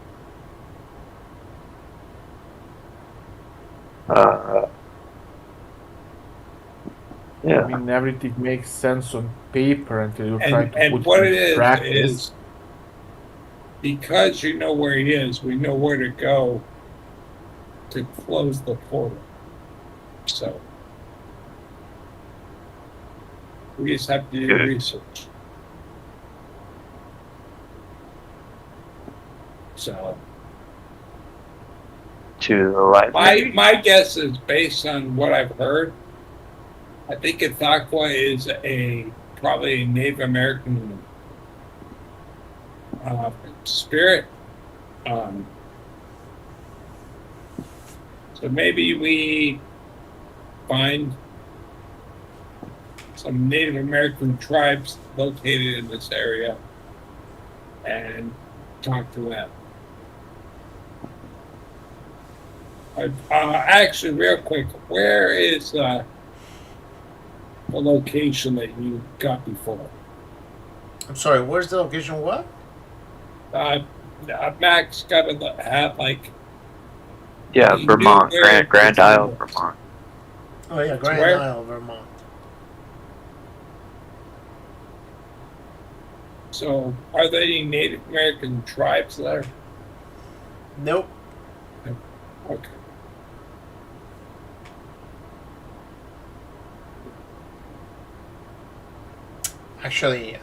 Yeah. I mean, everything makes sense on paper until you try to And put what it it in practice. is because you know where he is, we know where to go to close the portal. So we just have to do Good. research. So To the library. my guess is based on what I've heard. I think Ithaqua is probably a Native American spirit. So maybe we find some Native American tribes located in this area and talk to them. Actually, real quick, where is the location that you got before? I'm sorry, where's the location? What? Max got to have like. Yeah, You Vermont, knew where Grand Cthulhu Isle, was. Vermont. Oh yeah, Grand where? Isle, Vermont. So, are there any Native American tribes there? Nope. Okay. Actually,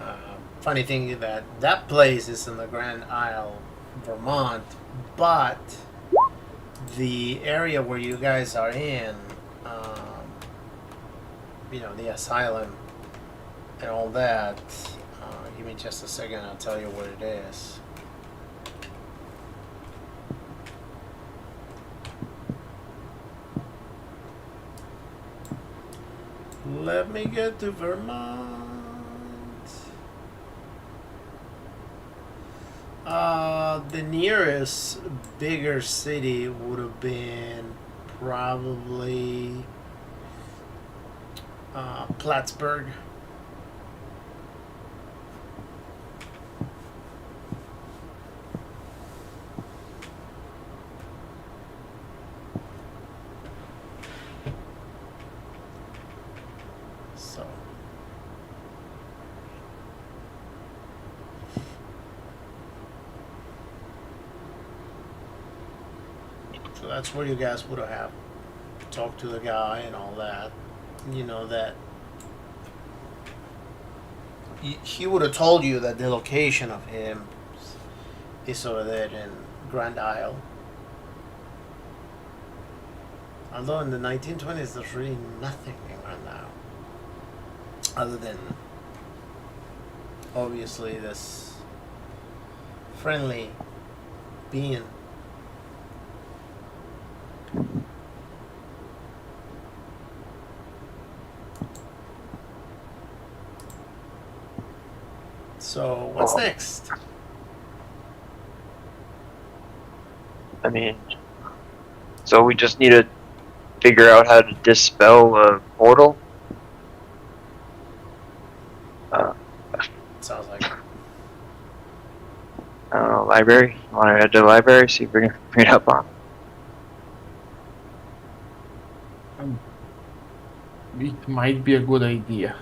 funny thing is that place is in the Grand Isle, Vermont, but the area where you guys are in, the asylum and all that. Give me just a second. I'll tell you what it is. Let me get to Vermont. The nearest bigger city would have been probably Plattsburgh. So that's where you guys would have. talk to the guy and all that, you know that he would have told you that the location of him is over there in Grand Isle. Although in the 1920s, there's really nothing in Grand Isle other than obviously this friendly being. So what's next? I mean, so we just need to figure out how to dispel a portal. Sounds like I don't know, library. Want to head to the library? See if we can read up on. It might be a good idea.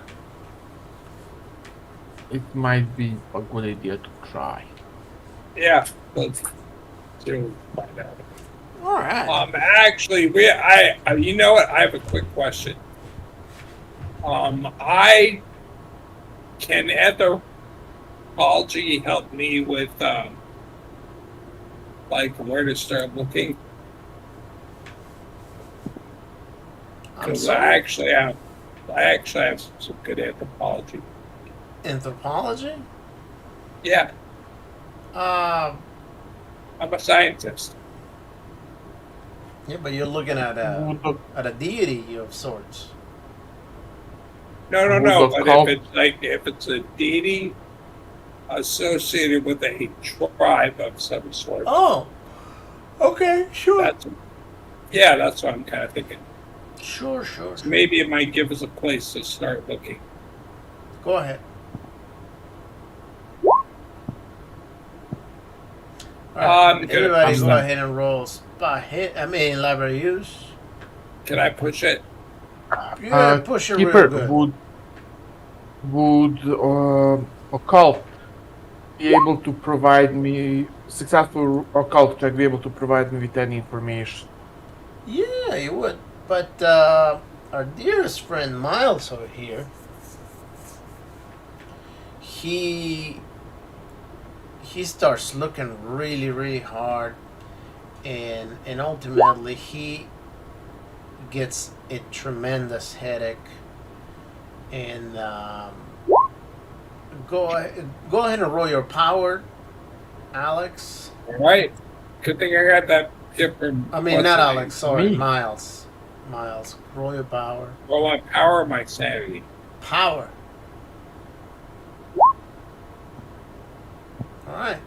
It might be a good idea to try. Yeah, let's do find out. all right. Actually, you know what? I have a quick question. I can anthropology help me with, like where to start looking? I'm Because sorry. I actually have some good anthropology. Anthropology? Yeah, Uh, I'm a scientist. yeah, but you're looking at a deity of sorts. No. Would But the cult- if it's a deity associated with a tribe of some sort, Oh, okay, sure. that's what I'm kind of thinking. Sure. So maybe it might give us a place to start looking. Go ahead. All right, everybody go ahead and roll spot hit. Library use. Can I push it? Yeah, push it Keeper, real good. would occult be able to provide me successful occult check? Be able to provide me with any information? Yeah, you would. But our dearest friend Miles over here, he starts looking really, really hard, and ultimately he gets a tremendous headache. And go ahead and roll your power, Alex. All right. Good thing I got that different. I mean, not Alex. Sorry, Me. Miles. Roll your power. Well, my power, my sanity. Power. All right.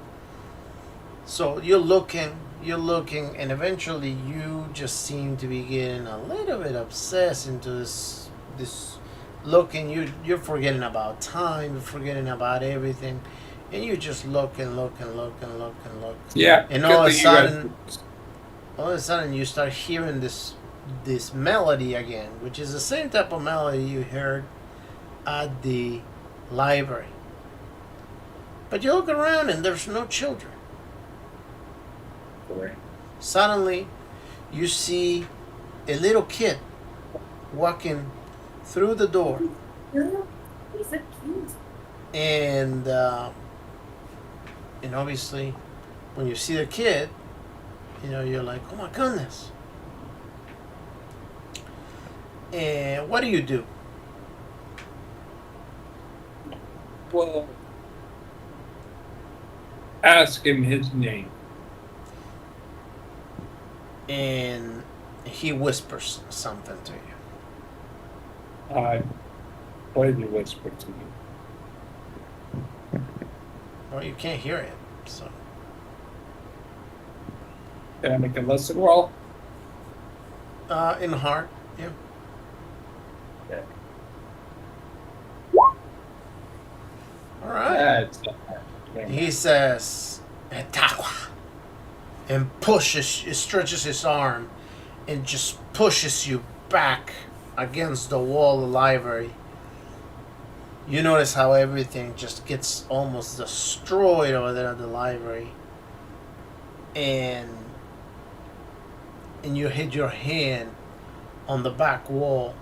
So you're looking, and eventually you just seem to be getting a little bit obsessed into this looking. You're forgetting about time. You're forgetting about everything, and you just look. Yeah. And good all of a thing you guys- sudden you start hearing this melody again, which is the same type of melody you heard at the library. But you look around and there's no children. Suddenly, you see a little kid walking through the door, He's so cute. and obviously, when you see the kid, you're like, oh my goodness. And what do you do? Well, ask him his name. And he whispers something to you. What did he whisper to you? Well, you can't hear it, so. Can I make a lesson roll? In heart, yeah. Yeah. All right. That's He says, "Etaqua," and stretches his arm, and just pushes you back against the wall of the library. You notice how everything just gets almost destroyed over there at the library, and you hit your hand on the back wall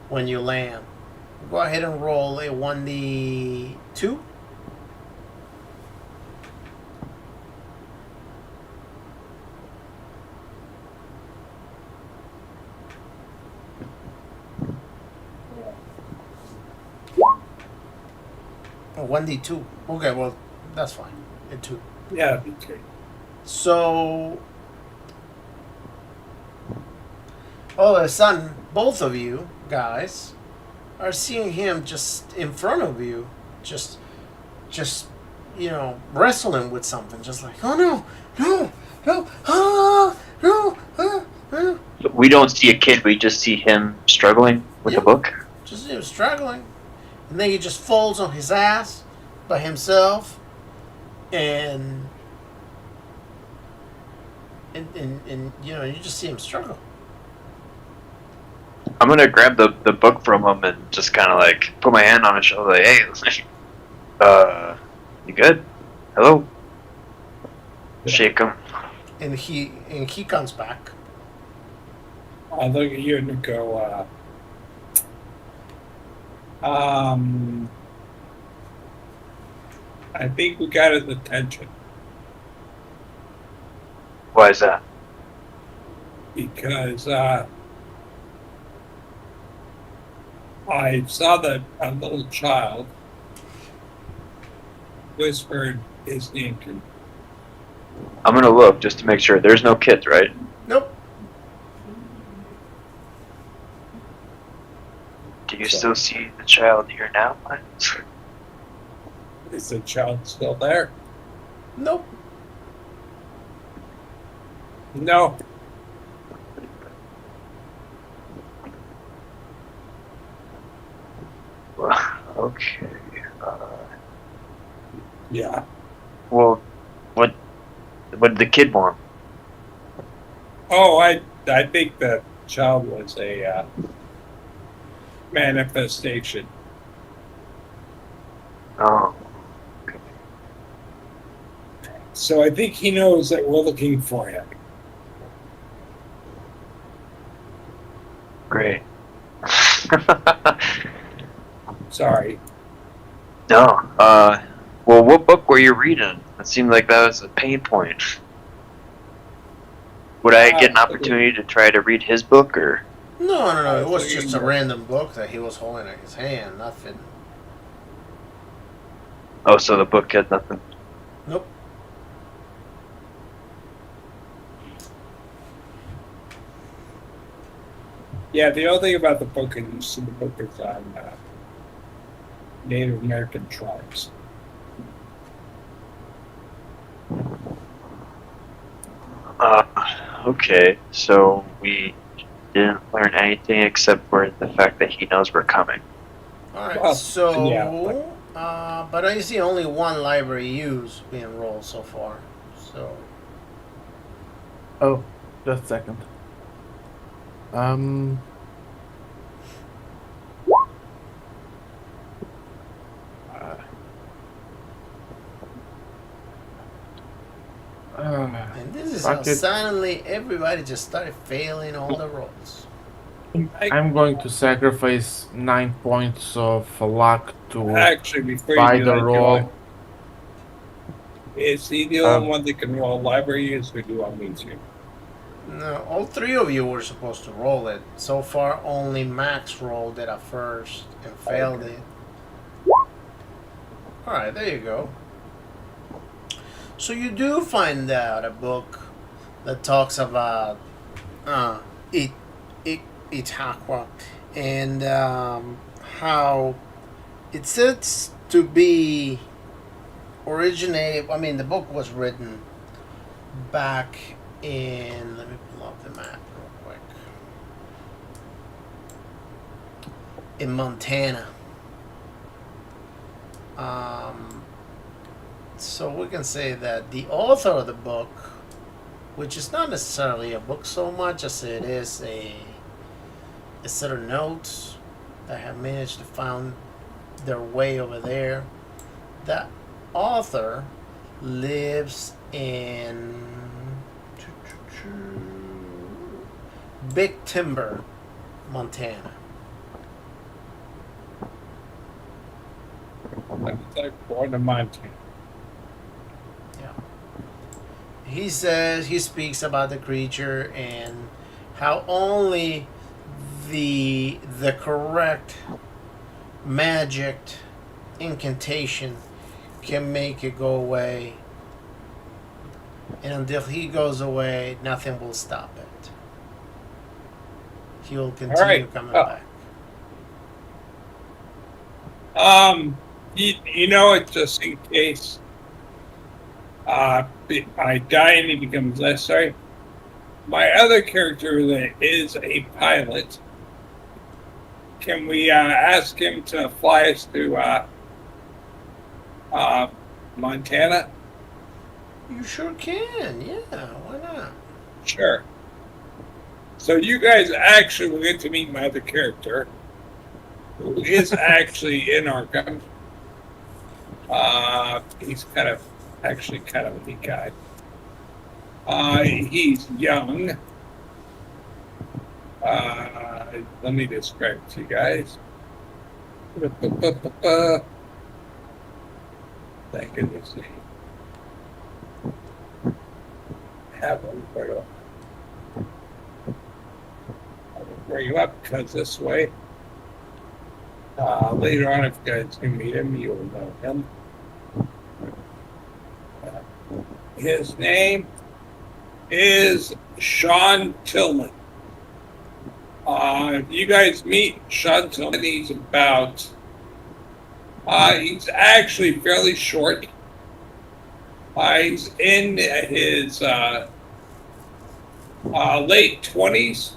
when you land. Go ahead and roll a 1d2. Oh, 1d2. Okay, well, that's fine. A 2. Yeah, that'd be great. So, all of a sudden, both of you guys are seeing him just in front of you, just wrestling with something, just like, oh no, no, no, ah, no, ah, ah. We don't see a kid, we just see him struggling with the Yep. book. Just struggling, and then he just falls on his ass by himself, and you just see him struggle. I'm gonna grab the book from him and just kind of like put my hand on his shoulder, like, hey, you good? Hello? Shake him. And he comes back. I look at you and go, I think we got his attention Why is that? because I saw that a little child whispered his name to me. I'm gonna look just to make sure. There's no kids, right? Nope. Do you still see the child here now? Is the child still there? Nope. No. Okay. Yeah. Well, what did the kid want? Oh, I think the child was a manifestation. Oh, So I think he knows that we're looking for him. great. Sorry. No. Well, what book were you reading? It seemed like that was a pain point. Would I get an opportunity to try to read his book, or? No. It was just a random book that he was holding in his hand. Nothing. Oh, so the book had nothing. Nope. Yeah, the only thing about the book is the book is on Native American tribes. Okay, so we didn't learn anything except for the fact that he knows we're coming. All right. Well, So, yeah, but I see only one library use being rolled so far. So, Oh, just a second. and this is Fuck how it. suddenly everybody just started failing all the rolls. I'm going to sacrifice 9 points of luck to Actually, before buy you do the that, roll. is he the only one that can roll library use, or do you want me to? No, all three of you were supposed to roll it. So far, only Max rolled it at first and failed it. All right, there you go. So you do find out a book that talks about Itaqua and how it says to be originated. I mean, the book was written back in. Let me pull up the map real quick. In Montana. So we can say that the author of the book, which is not necessarily a book so much as it is a set of notes that have managed to find their way over there. That author lives in Big Timber, Montana. It's like born to Montana. He says he speaks about the creature and how only the correct magic incantation can make it go away, and until he goes away, nothing will stop it. He will continue coming back. You know it, just in case I die and he becomes necessary. My other character that is a pilot, can we ask him to fly us to Montana? You sure can, yeah, why not? Sure. So you guys actually will get to meet my other character, who is actually in Arkham. He's kind of a neat guy. He's young. Let me describe it to you guys. Thank goodness. Have one for you. I'll bring you up because this way. Later on, if you guys can meet him, you'll know him. His name is Sean Tillman. If you guys meet Sean Tillman, he's actually fairly short. He's in his late 20s.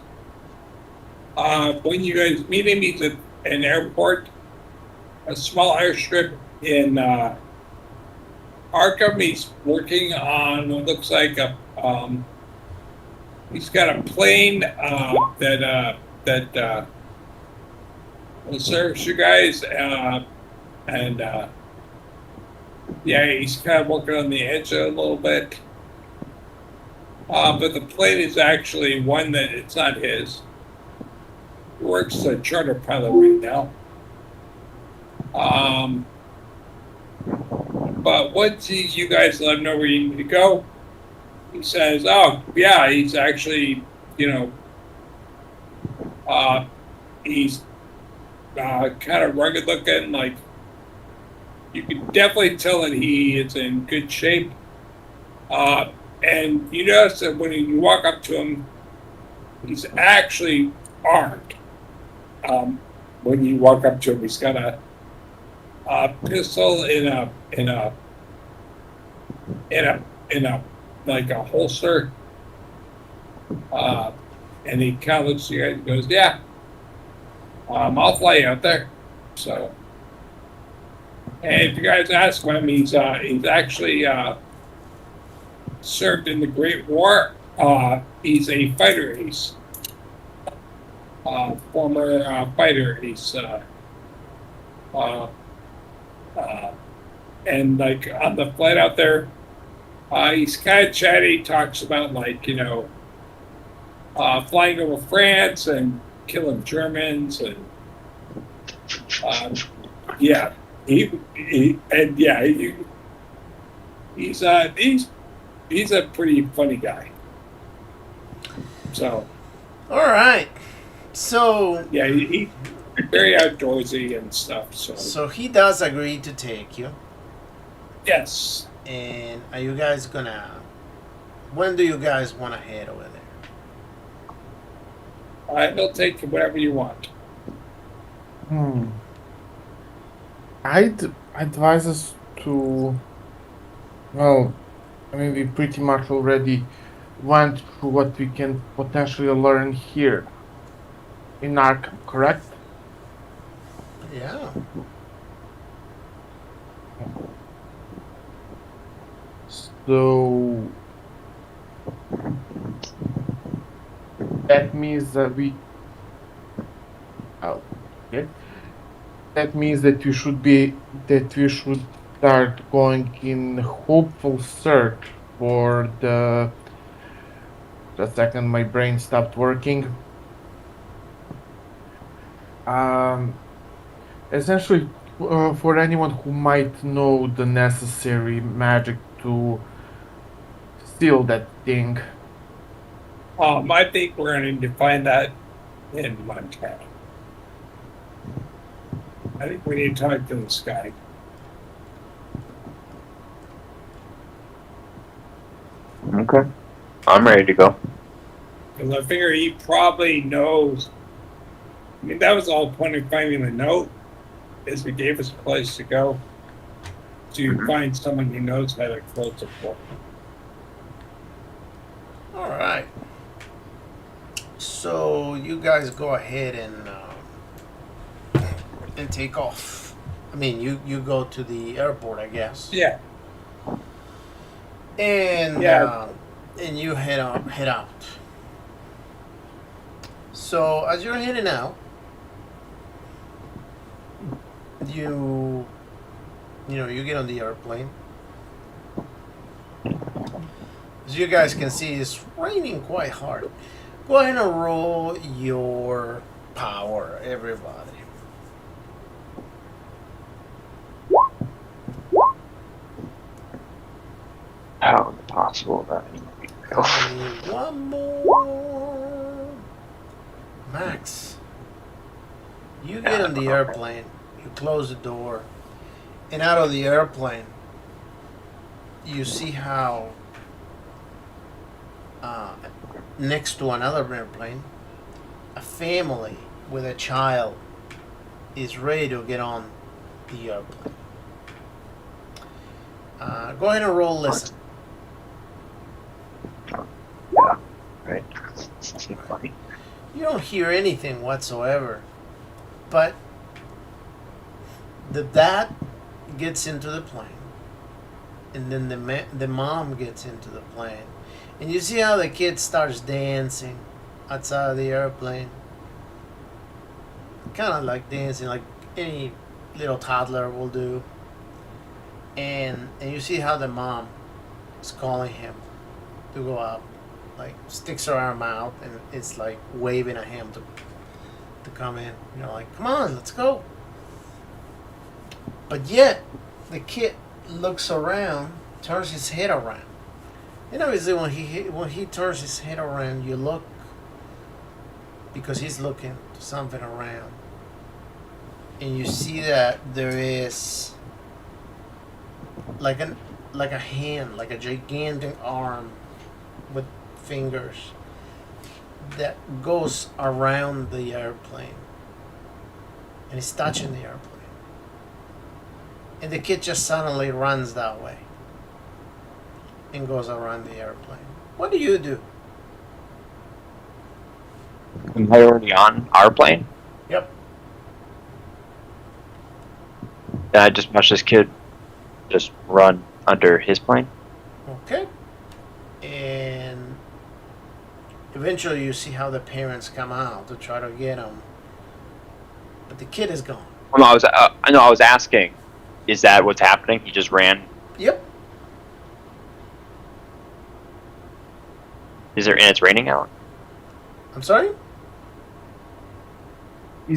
When you guys meet him, he's at an airport, a small airstrip in Arkham. He's working on what looks like he's got a plane that will service you guys, and he's kind of working on the edge a little bit. But the plane is actually one that it's not his. He works as a charter pilot right now. But once you guys let him know where you need to go, he says, "Oh, yeah, he's actually, he's kind of rugged looking. Like, you can definitely tell that he is in good shape. And you notice that when you walk up to him, he's actually armed. When you walk up to him, he's got a pistol in a like a holster, and he kind of looks at you guys and goes, "Yeah, I'll fly you out there." So, and if you guys ask him, he's actually served in the Great War. He's a fighter ace, former fighter ace. And like on the flight out there, he's kind of chatty. He talks about flying over France and killing Germans, and he's a pretty funny guy. So, all right. So yeah, he's very outdoorsy and stuff. So he does agree to take you. Yes. And are you guys when do you guys want to head over there? He'll take you whatever you want. I'd advise us to, well, I mean, we pretty much already went through what we can potentially learn here in Arkham, correct? Yeah. So that means that that means that we should start going in hopeful search for the The second my brain stopped working. Essentially, for anyone who might know the necessary magic to steal that thing. I think we're going to find that in Montana. I think we need to talk to this guy. Okay. I'm ready to go. Because I figure he probably knows. I mean, that was the whole point of finding the note, is it gave us a place to go to find someone who knows how to close the door. All right. So you guys go ahead and take off. I mean, you go to the airport, I guess. Yeah. And Yeah. And you head out. So as you're heading out, you get on the airplane. As you guys can see, it's raining quite hard. Go ahead and roll your power, everybody. How impossible that is. And one more. Max, you get on the airplane, you close the door, and out of the airplane, you see how next to another airplane, a family with a child is ready to get on the airplane. Go ahead and roll listen. Right. You don't hear anything whatsoever, but the dad gets into the plane, and then the mom gets into the plane, and you see how the kid starts dancing outside of the airplane, kind of like dancing like any little toddler will do, and you see how the mom is calling him to go up, like sticks her arm out and it's like waving at him to come in. Like, come on, let's go. But yet the kid looks around, turns his head around. And obviously when he turns his head around, you look, because he's looking to something around, and you see that there is like a hand, like a gigantic arm with fingers that goes around the airplane, and it's touching the airplane, and the kid just suddenly runs that way and goes around the airplane. What do you do? Am I already on our plane? Yep. Then I just watch this kid just run under his plane. Okay. And eventually you see how the parents come out to try to get him, but the kid is gone. Well, no, I was asking, is that what's happening? He just ran. Yep. And it's raining out? I'm sorry?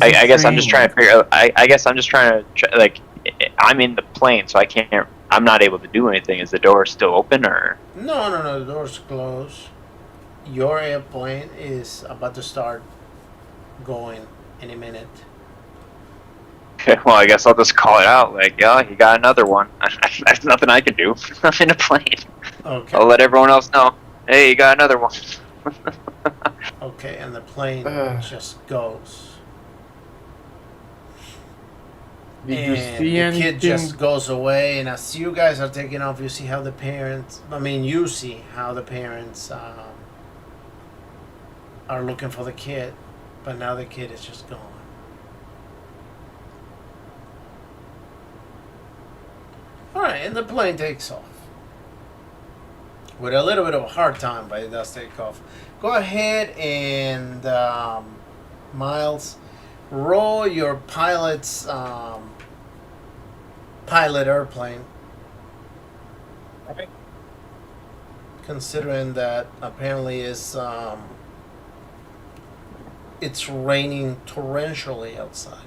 I guess I'm just trying to figure out. I guess I'm just trying to like. I'm in the plane, so I can't. I'm not able to do anything. Is the door still open, or? No. The door's closed. Your airplane is about to start going in a minute. Okay, well, I guess I'll just call it out. Like, yeah, you got another one. There's nothing I can do. I'm in a plane. Okay. I'll let everyone else know. Hey, you got another one. Okay, and the plane just goes. Did you And see the anything? kid just goes away, and as you guys are taking off, you see how the parents. You see how the parents are looking for the kid, but now the kid is just gone. All right, and the plane takes off with a little bit of a hard time, but it does take off. Go ahead and Miles, roll your pilot's pilot airplane. Okay. considering that apparently it's raining torrentially outside.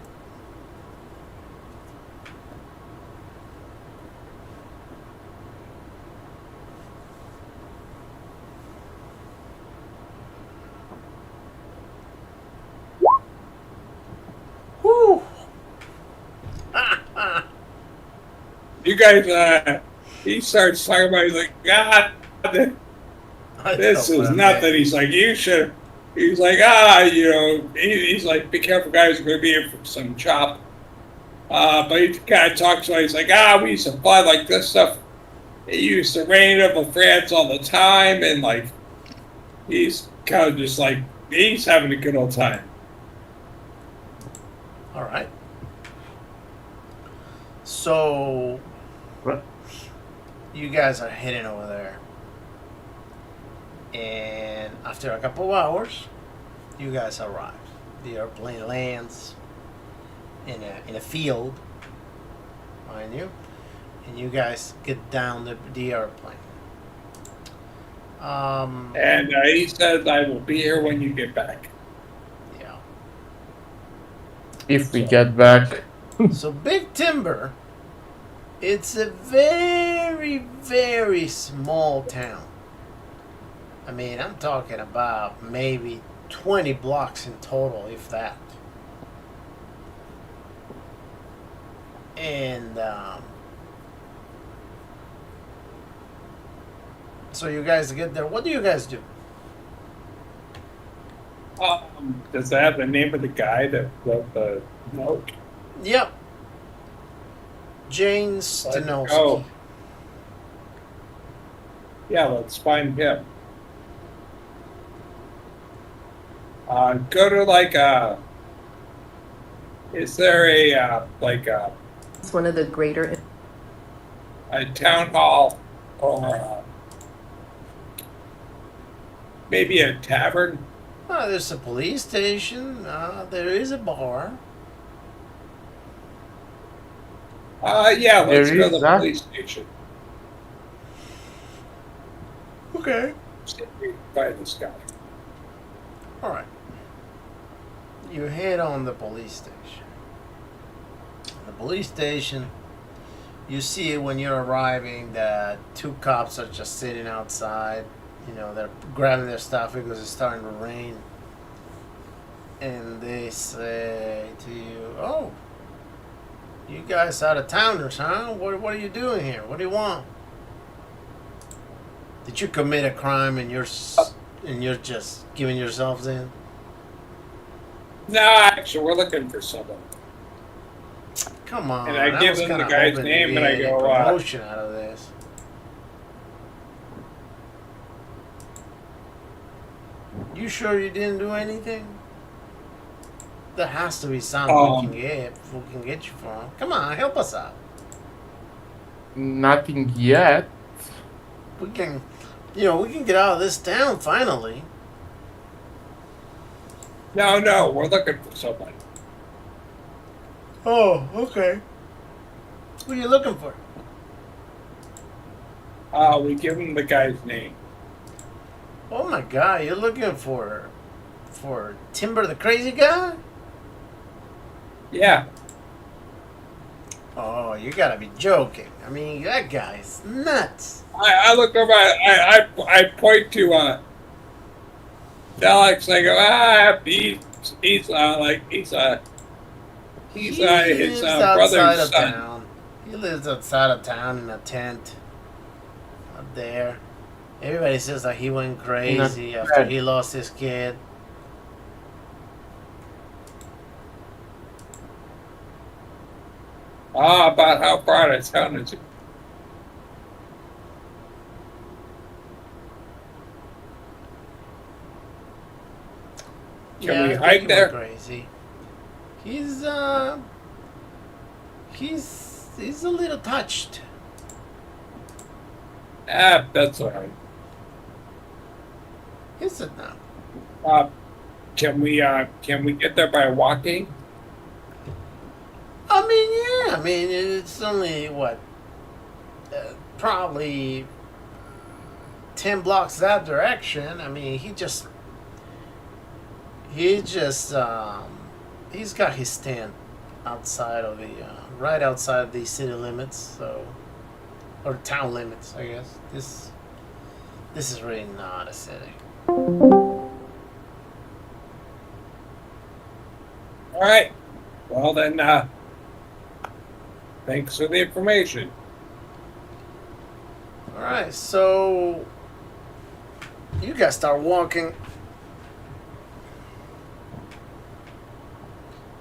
Whew. You guys, he starts talking about, he's like, God, this is nothing. He's like, you should. He's like, he's like, be careful, guys. We're going to be here for some chop. But he kind of talks about, he's like, we used to fly like this stuff. It used to rain over France all the time. And like, he's kind of just like, he's having a good old time. All right. So, you guys are heading over there. And after a couple of hours, you guys arrive. The airplane lands in a field, mind you, and you guys get down the airplane. And he says, I will be here when you get back. Yeah. If we get back. So Big Timber, it's a very, very small town. I mean, I'm talking about maybe 20 blocks in total, if that. And so you guys get there. What do you guys do? Does that have the name of the guy that wrote the note? Yep. Jane Stanowski. Oh. Yeah, let's find him. Go to like is there a It's one of the greater. a town hall or maybe a tavern? There's a police station. There is a bar. Yeah, let's There go is to the that? police station. Okay. See if we can find this guy. All right. You head on the police station. The police station, you see when you're arriving that two cops are just sitting outside. You know, they're grabbing their stuff because it's starting to rain. And they say to you, "Oh, you guys out of towners, huh? What are you doing here? What do you want? Did you commit a crime and you're just giving yourselves in?" No, actually, we're looking for someone. Come on. And I give was them the kinda guy's hoping to name, get and I a go, promotion out of this. You sure you didn't do anything? There has to be something we can get you from. Come on, help us out. Nothing yet. We can get out of this town finally. No, we're looking for someone. Oh, okay. Who are you looking for? We give him the guy's name. Oh my God, you're looking for Timber the crazy guy? Yeah. Oh, you gotta be joking. I mean, that guy's nuts. I look over. I point to Alex. I go, he's his brother's son. Town. He lives outside of town in a tent. Up there. Everybody says that he went crazy after he lost his kid. About how far out of town is it? Can we I hike think he there? went crazy. He's a little touched. That's all right. Is it now? Can we get there by walking? I mean, yeah. I mean, it's only what, probably 10 blocks that direction. I mean, he's got his stand outside of the, right outside the city limits, so, or town limits, I guess. This is really not a city. All right. Well then, thanks for the information. All right, so you guys start walking.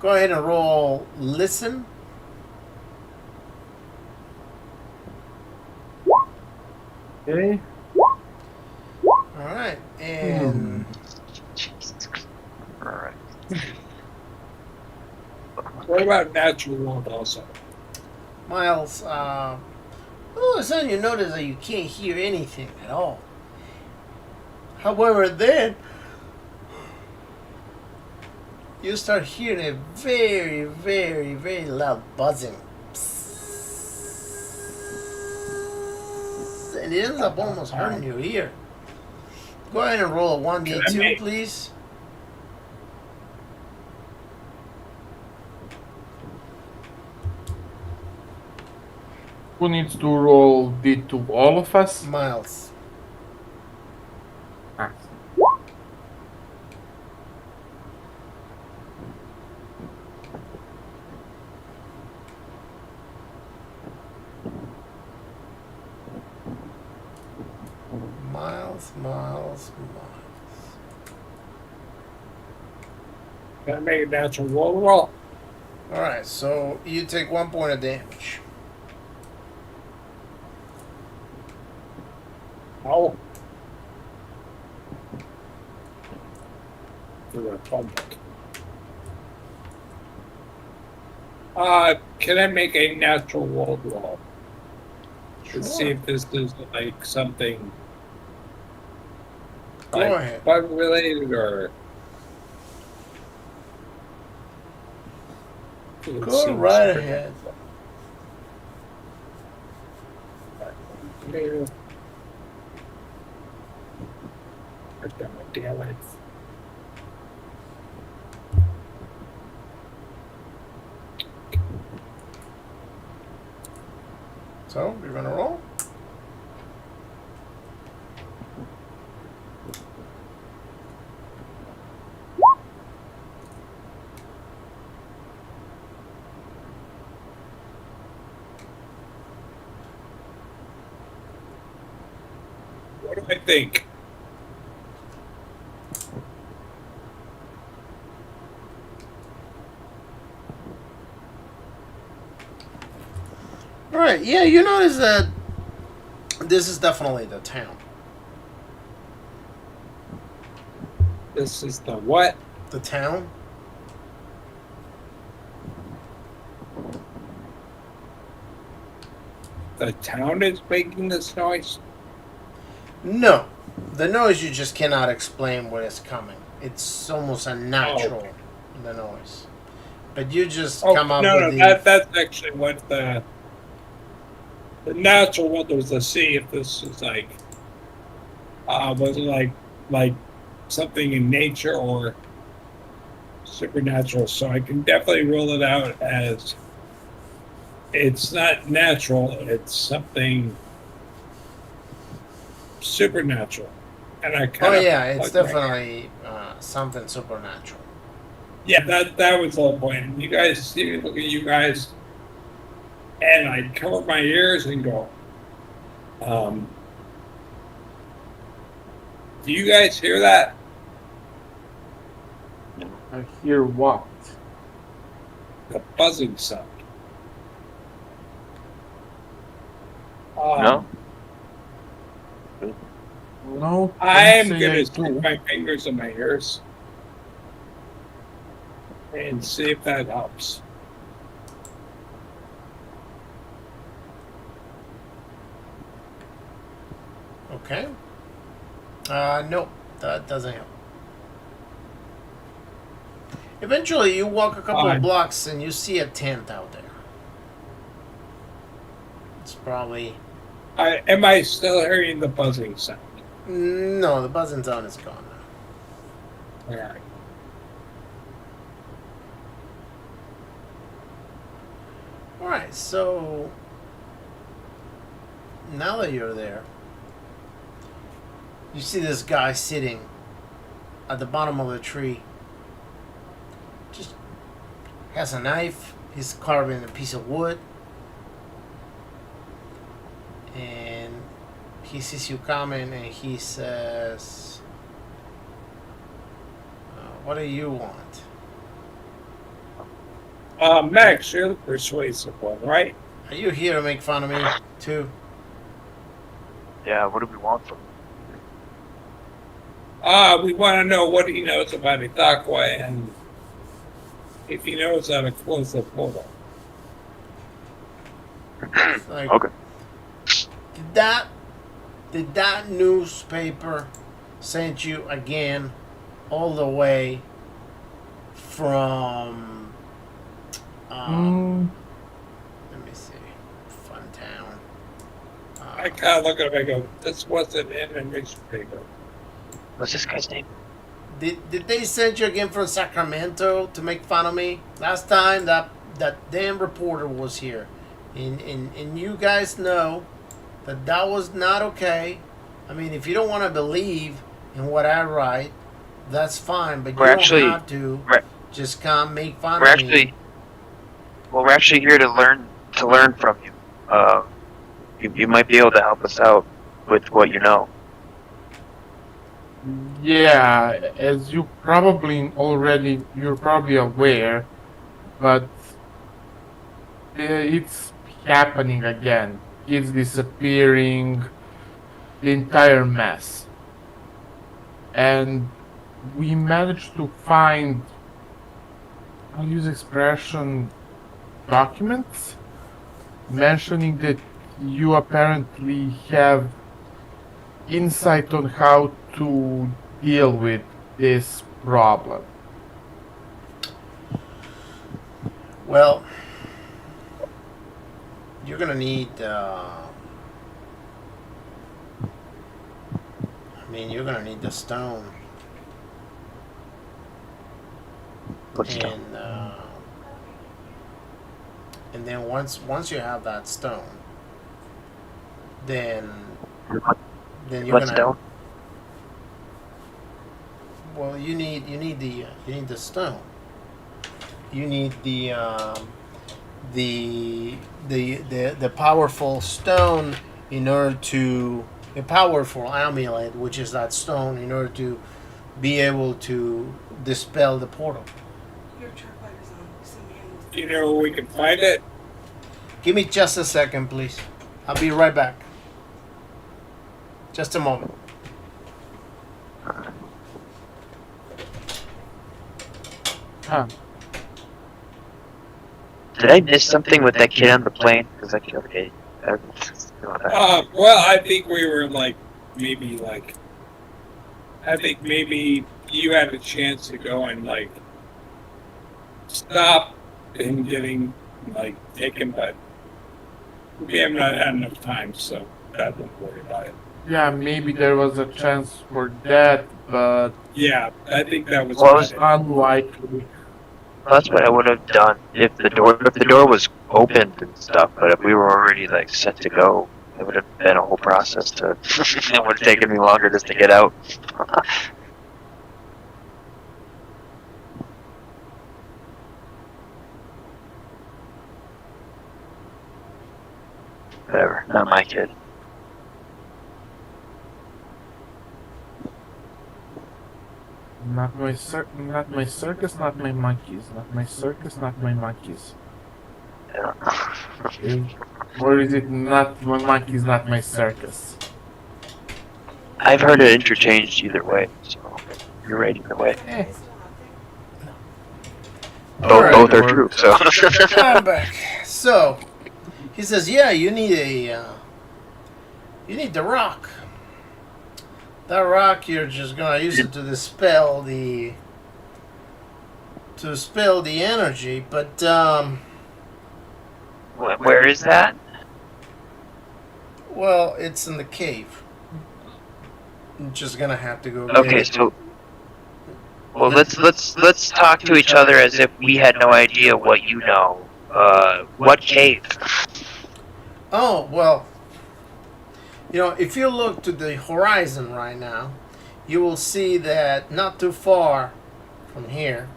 Go ahead and roll listen. Okay. All right, and Alright. What about natural world also? Miles, all of a sudden you notice that you can't hear anything at all. However, then you start hearing a very, very, very loud buzzing. And it ends up almost hurting your ear. Go ahead and roll a 1d2, please. Who needs to roll D2? All of us? Miles. Ah. Miles. Can I make a natural world roll? Alright, so you take 1 point of damage. No. For the public. Can I make a natural world roll? To see if this is like something Go like ahead. bug related or Go right ahead. I've done my damage. So, you're gonna roll? What do I think? Alright, yeah, you notice that this is definitely the town. This is the what? The town? The town is making this noise? No. The noise you just cannot explain where it's coming. It's almost unnatural, the noise. But you just come up with that's actually what the natural one was to see if this was was it like something in nature or supernatural. So I can definitely rule it out as it's not natural, it's something supernatural. And I kind of it's definitely something supernatural. Yeah, that was the whole point. You guys see me look at you guys, and I'd cover my ears and go, do you guys hear that? I hear what? The buzzing sound. No? No. I'm don't say gonna I stick do. my fingers in my ears and see if that helps. Okay. No, that doesn't help. Eventually, you walk a couple of blocks and you see a tent out there. It's probably... Am I still hearing the buzzing sound? No, the buzzing zone is gone now. All right. Alright, so now that you're there, you see this guy sitting at the bottom of the tree. Just has a knife, he's carving a piece of wood, and he sees you coming and he says, what do you want? Max, you're the persuasive one, right? Are you here to make fun of me too? Yeah, what do we want from him? We want to know what he knows about Ithaqua and if he knows how to close the portal. Like, Okay. did that newspaper send you again all the way from let me see, Funtown. I kind of look at him and go, this wasn't in a newspaper. What's this guy's name? Did they send you again from Sacramento to make fun of me? Last time that damn reporter was here. And you guys know that was not okay. I mean, if you don't want to believe in what I write, that's fine. But you don't have to just come make fun of me. We're actually here to learn from you. You might be able to help us out with what you know. Yeah, as you're probably aware, but it's happening again. It's disappearing, the entire mess. And we managed to find, I'll use expression, documents mentioning that you apparently have insight on how to deal with this problem. Well, you're gonna need. You're gonna need the stone. What's that? And then once you have that stone, then you're What's gonna. down? Well, you need the stone. You need the powerful stone in order to a powerful amulet, which is that stone, in order to be able to dispel the portal. Do you know where we can find it? Give me just a second, please. I'll be right back. Just a moment. Huh. Did I miss something with that kid on the plane? Because I feel okay. Well, I think we were I think maybe you had a chance to go and stop him getting taken, but we have not had enough time, so I don't worry about it. Yeah, maybe there was a chance for that, but Yeah, I think that was it's unlikely. That's what I would have done if the door was opened and stuff. But if we were already set to go, it would have been a whole process to. It would have taken me longer just to get out. Whatever, not my kid. Not my circus, not my monkeys. Not my circus, not my monkeys. Yeah. Or is it not my monkeys, not my circus? I've heard it interchanged either way, so you're right either way. Both are true, so. I'm back. So, he says, "Yeah, you need the rock. That rock, you're just gonna use it to dispel the energy, but Where is that? well, it's in the cave. I'm just gonna have to go. Okay, get it. so well, let's talk to each other as if we had no idea what you know. What cave? Oh well, if you look to the horizon right now, you will see that not too far from here,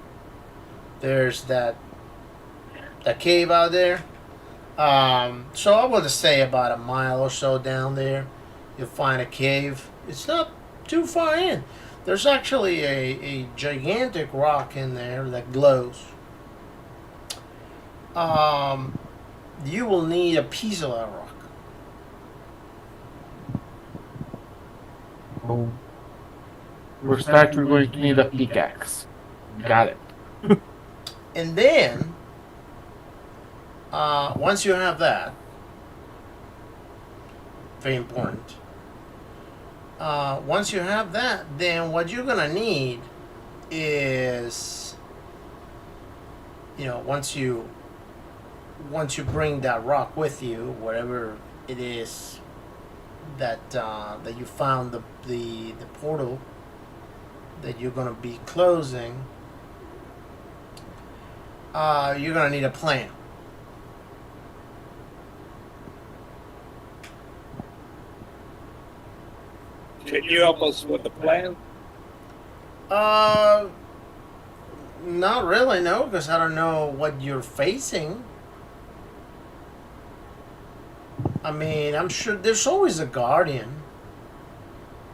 there's that cave out there. So I would say about a mile or so down there, you'll find a cave. It's not too far in. There's actually a gigantic rock in there that glows. You will need a piece of that rock. Oh. For start, we're going to need a pickaxe. Got it. And then, once you have that, very important. Once you have that, then what you're gonna need is, once you bring that rock with you, whatever it is that you found the portal that you're gonna be closing, you're gonna need a plan. Can you help us with the plan? Not really, no, because I don't know what you're facing. I mean, I'm sure there's always a guardian.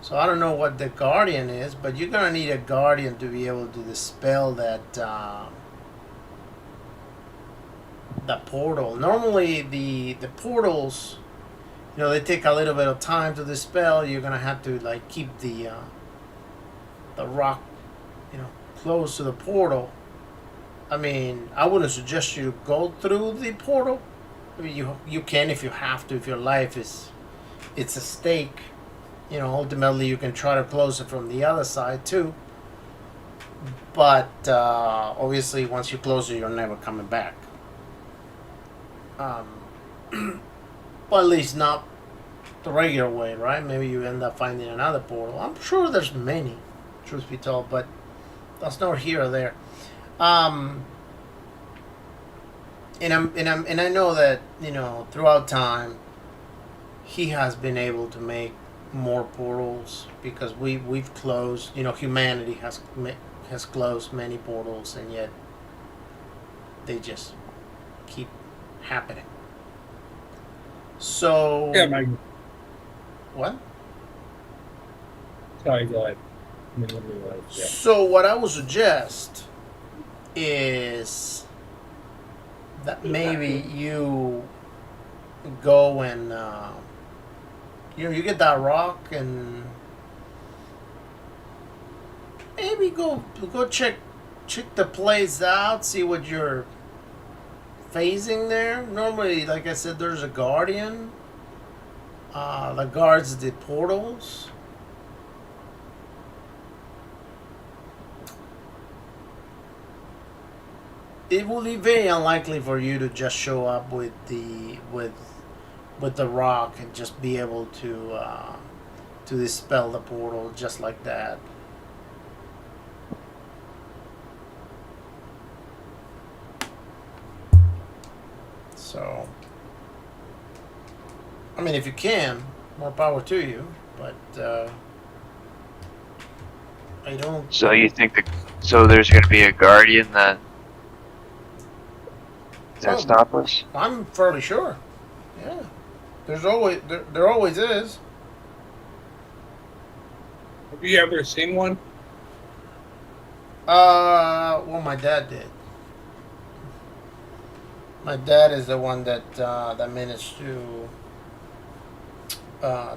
So I don't know what the guardian is, but you're gonna need a guardian to be able to dispel that portal. Normally, the portals, they take a little bit of time to dispel. You're gonna have to keep the rock, close to the portal. I mean, I wouldn't suggest you go through the portal. I mean, you can if you have to. If your life it's a stake, ultimately you can try to close it from the other side too. But obviously, once you close it, you're never coming back. Well, at least not the regular way, right? Maybe you end up finding another portal. I'm sure there's many, truth be told, but that's not here or there. And I know that throughout time, he has been able to make more portals because we've closed. Humanity has closed many portals, and yet they just keep happening. So Yeah, Mike. what? Sorry, go ahead. Yeah. So what I would suggest is that maybe you go and you get that rock and maybe go check the place out, see what you're facing there. Normally, like I said, there's a guardian that guards the portals. It will be very unlikely for you to just show up with the rock and just be able to dispel the portal just like that. So, I mean, if you can, more power to you. But I don't. So you think so there's going to be a guardian that stop us? I'm fairly sure. Yeah, there always is. Have you ever seen one? Well, my dad did. My dad is the one that managed to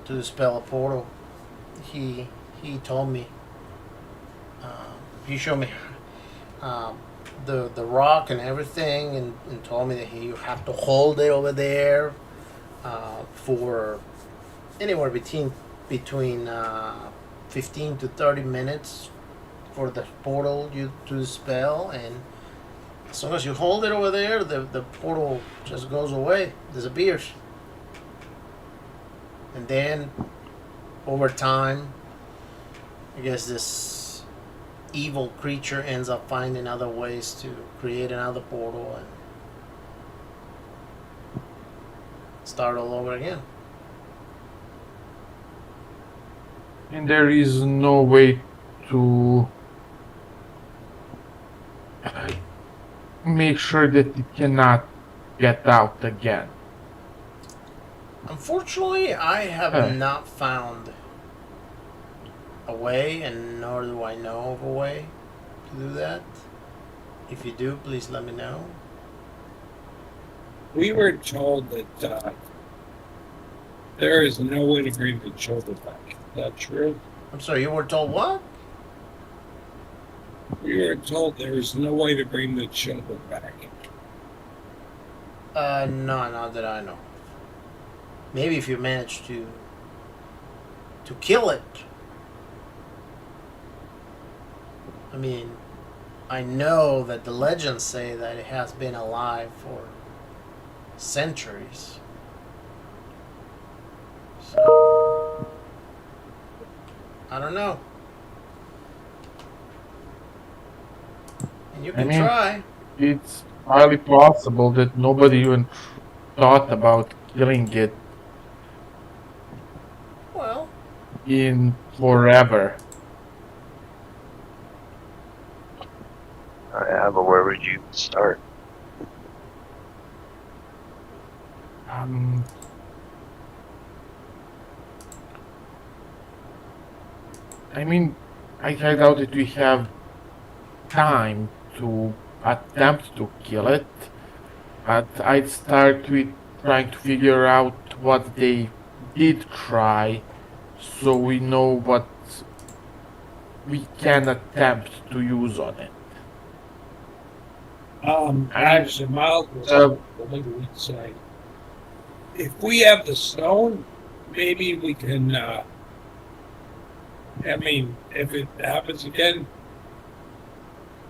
dispel a portal. He told me. He showed me the rock and everything, and told me that you have to hold it over there for anywhere between 15 to 30 minutes for the portal to dispel, and as long as you hold it over there, the portal just goes away, disappears. And then, over time, I guess this evil creature ends up finding other ways to create another portal and start all over again. And there is no way to make sure that it cannot get out again. Unfortunately, I have Huh. not found a way, and nor do I know of a way to do that. If you do, please let me know. We were told that there is no way to bring the children back. Is that true? I'm sorry, you were told what? We were told there is no way to bring the children back. No, not that I know. Maybe if you manage to kill it. I mean, I know that the legends say that it has been alive for centuries. So, I don't know. And you can mean- try. It's highly possible that nobody even thought about killing it Well, in forever. Yeah, but where would you start? Um, I mean, I doubt that we have time to attempt to kill it, but I'd start with trying to figure out what they did try, so we know what we can attempt to use on it. Actually, Miles was Uh, maybe we'd say, if we have the stone, maybe we can. I mean, if it happens again,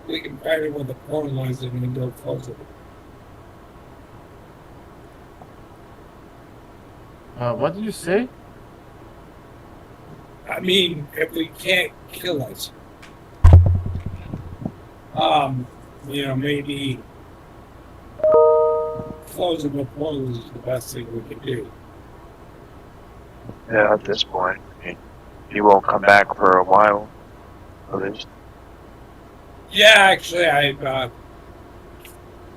we can find it with the portal lines and then go close it. What did you say? I mean, if we can't kill us, maybe closing the portal is the best thing we can do. Yeah, at this point, I mean, he won't come back for a while. At least. Yeah, actually, I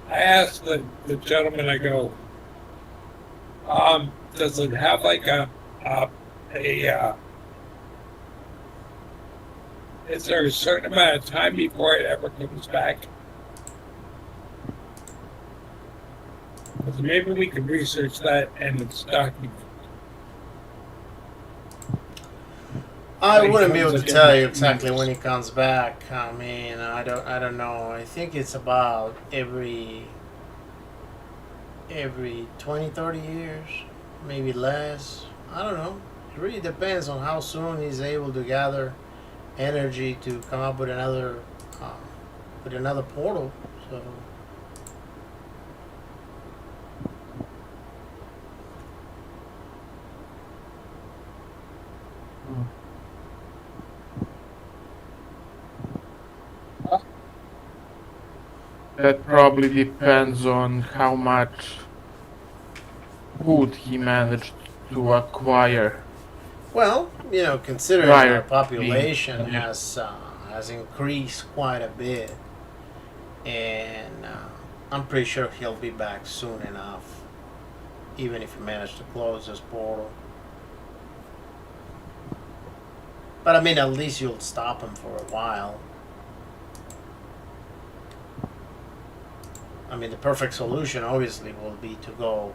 asked the gentleman. I go, does it have like a is there a certain amount of time before it ever comes back? Because maybe we could research that and it's documented. I When he wouldn't be comes able to again, tell you he exactly comes. when he comes back. I mean, I don't know. I think it's about every 20, 30 years, maybe less. I don't know. It really depends on how soon he's able to gather energy to come up with another portal. So That probably depends on how much food he managed to acquire. well, considering Prior our population yeah. has increased quite a bit, and I'm pretty sure he'll be back soon enough, even if you manage to close this portal. But I mean, at least you'll stop him for a while. I mean, the perfect solution obviously will be to go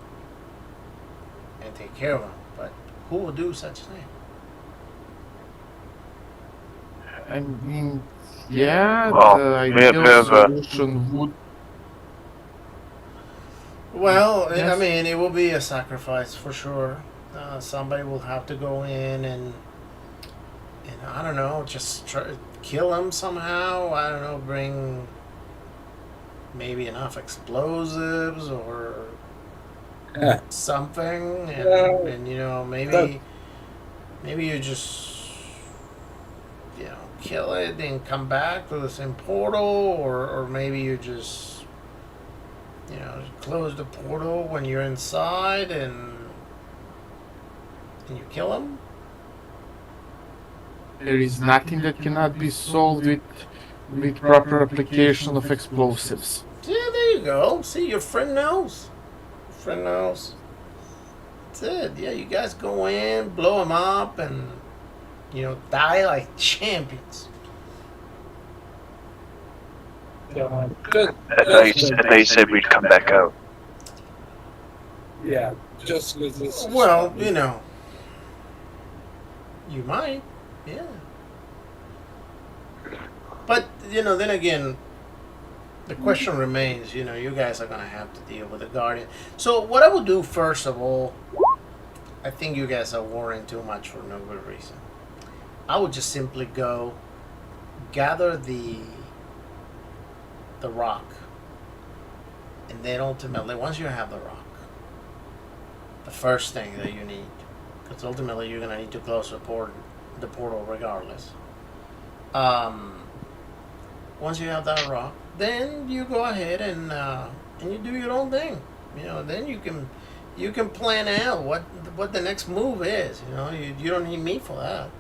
and take care of him, but who will do such a thing? I mean, yeah, Well, the we have ideal to have, solution would. Well, I Yes. mean, it will be a sacrifice for sure. Somebody will have to go in and I don't know, just try kill him somehow. I don't know, bring maybe enough explosives or Yeah. something, and, Yeah. and maybe you just kill it and come back to the same portal, or maybe you just, close the portal when you're inside and you kill him? There is nothing that cannot be solved with proper application of explosives. Yeah, there you go. See, your friend knows. Your friend knows. That's it. Yeah, you guys go in, blow him up, and, die like champions. Just, I thought you said we'd come back out. yeah, just because this. Well, you might. Yeah. But, then again, the question remains, you guys are going to have to deal with the Guardian. So, what I would do, first of all, I think you guys are worrying too much for no good reason. I would just simply go gather the rock. And then ultimately, once you have the rock, the first thing that you need, because ultimately you're going to need to close the portal regardless. Once you have that rock, then you go ahead and you do your own thing. Then you can plan out what the next move is. You don't need me for that.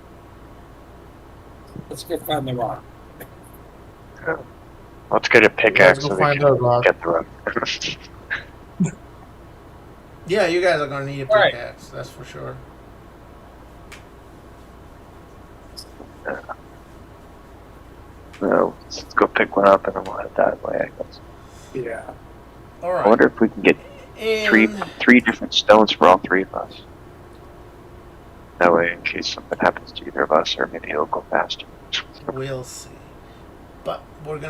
Let's go find the rock. Let's get a pickaxe Let's go so we find can the rock. get the rock. Yeah, you guys are gonna need a Right. pickaxe. That's for sure. So let's go pick one up and then we'll head that way, I guess. Yeah. All I right. wonder if we can get And three different stones for all three of us. That way, in case something happens to either of us, or maybe it'll go faster. we'll see. But we're gonna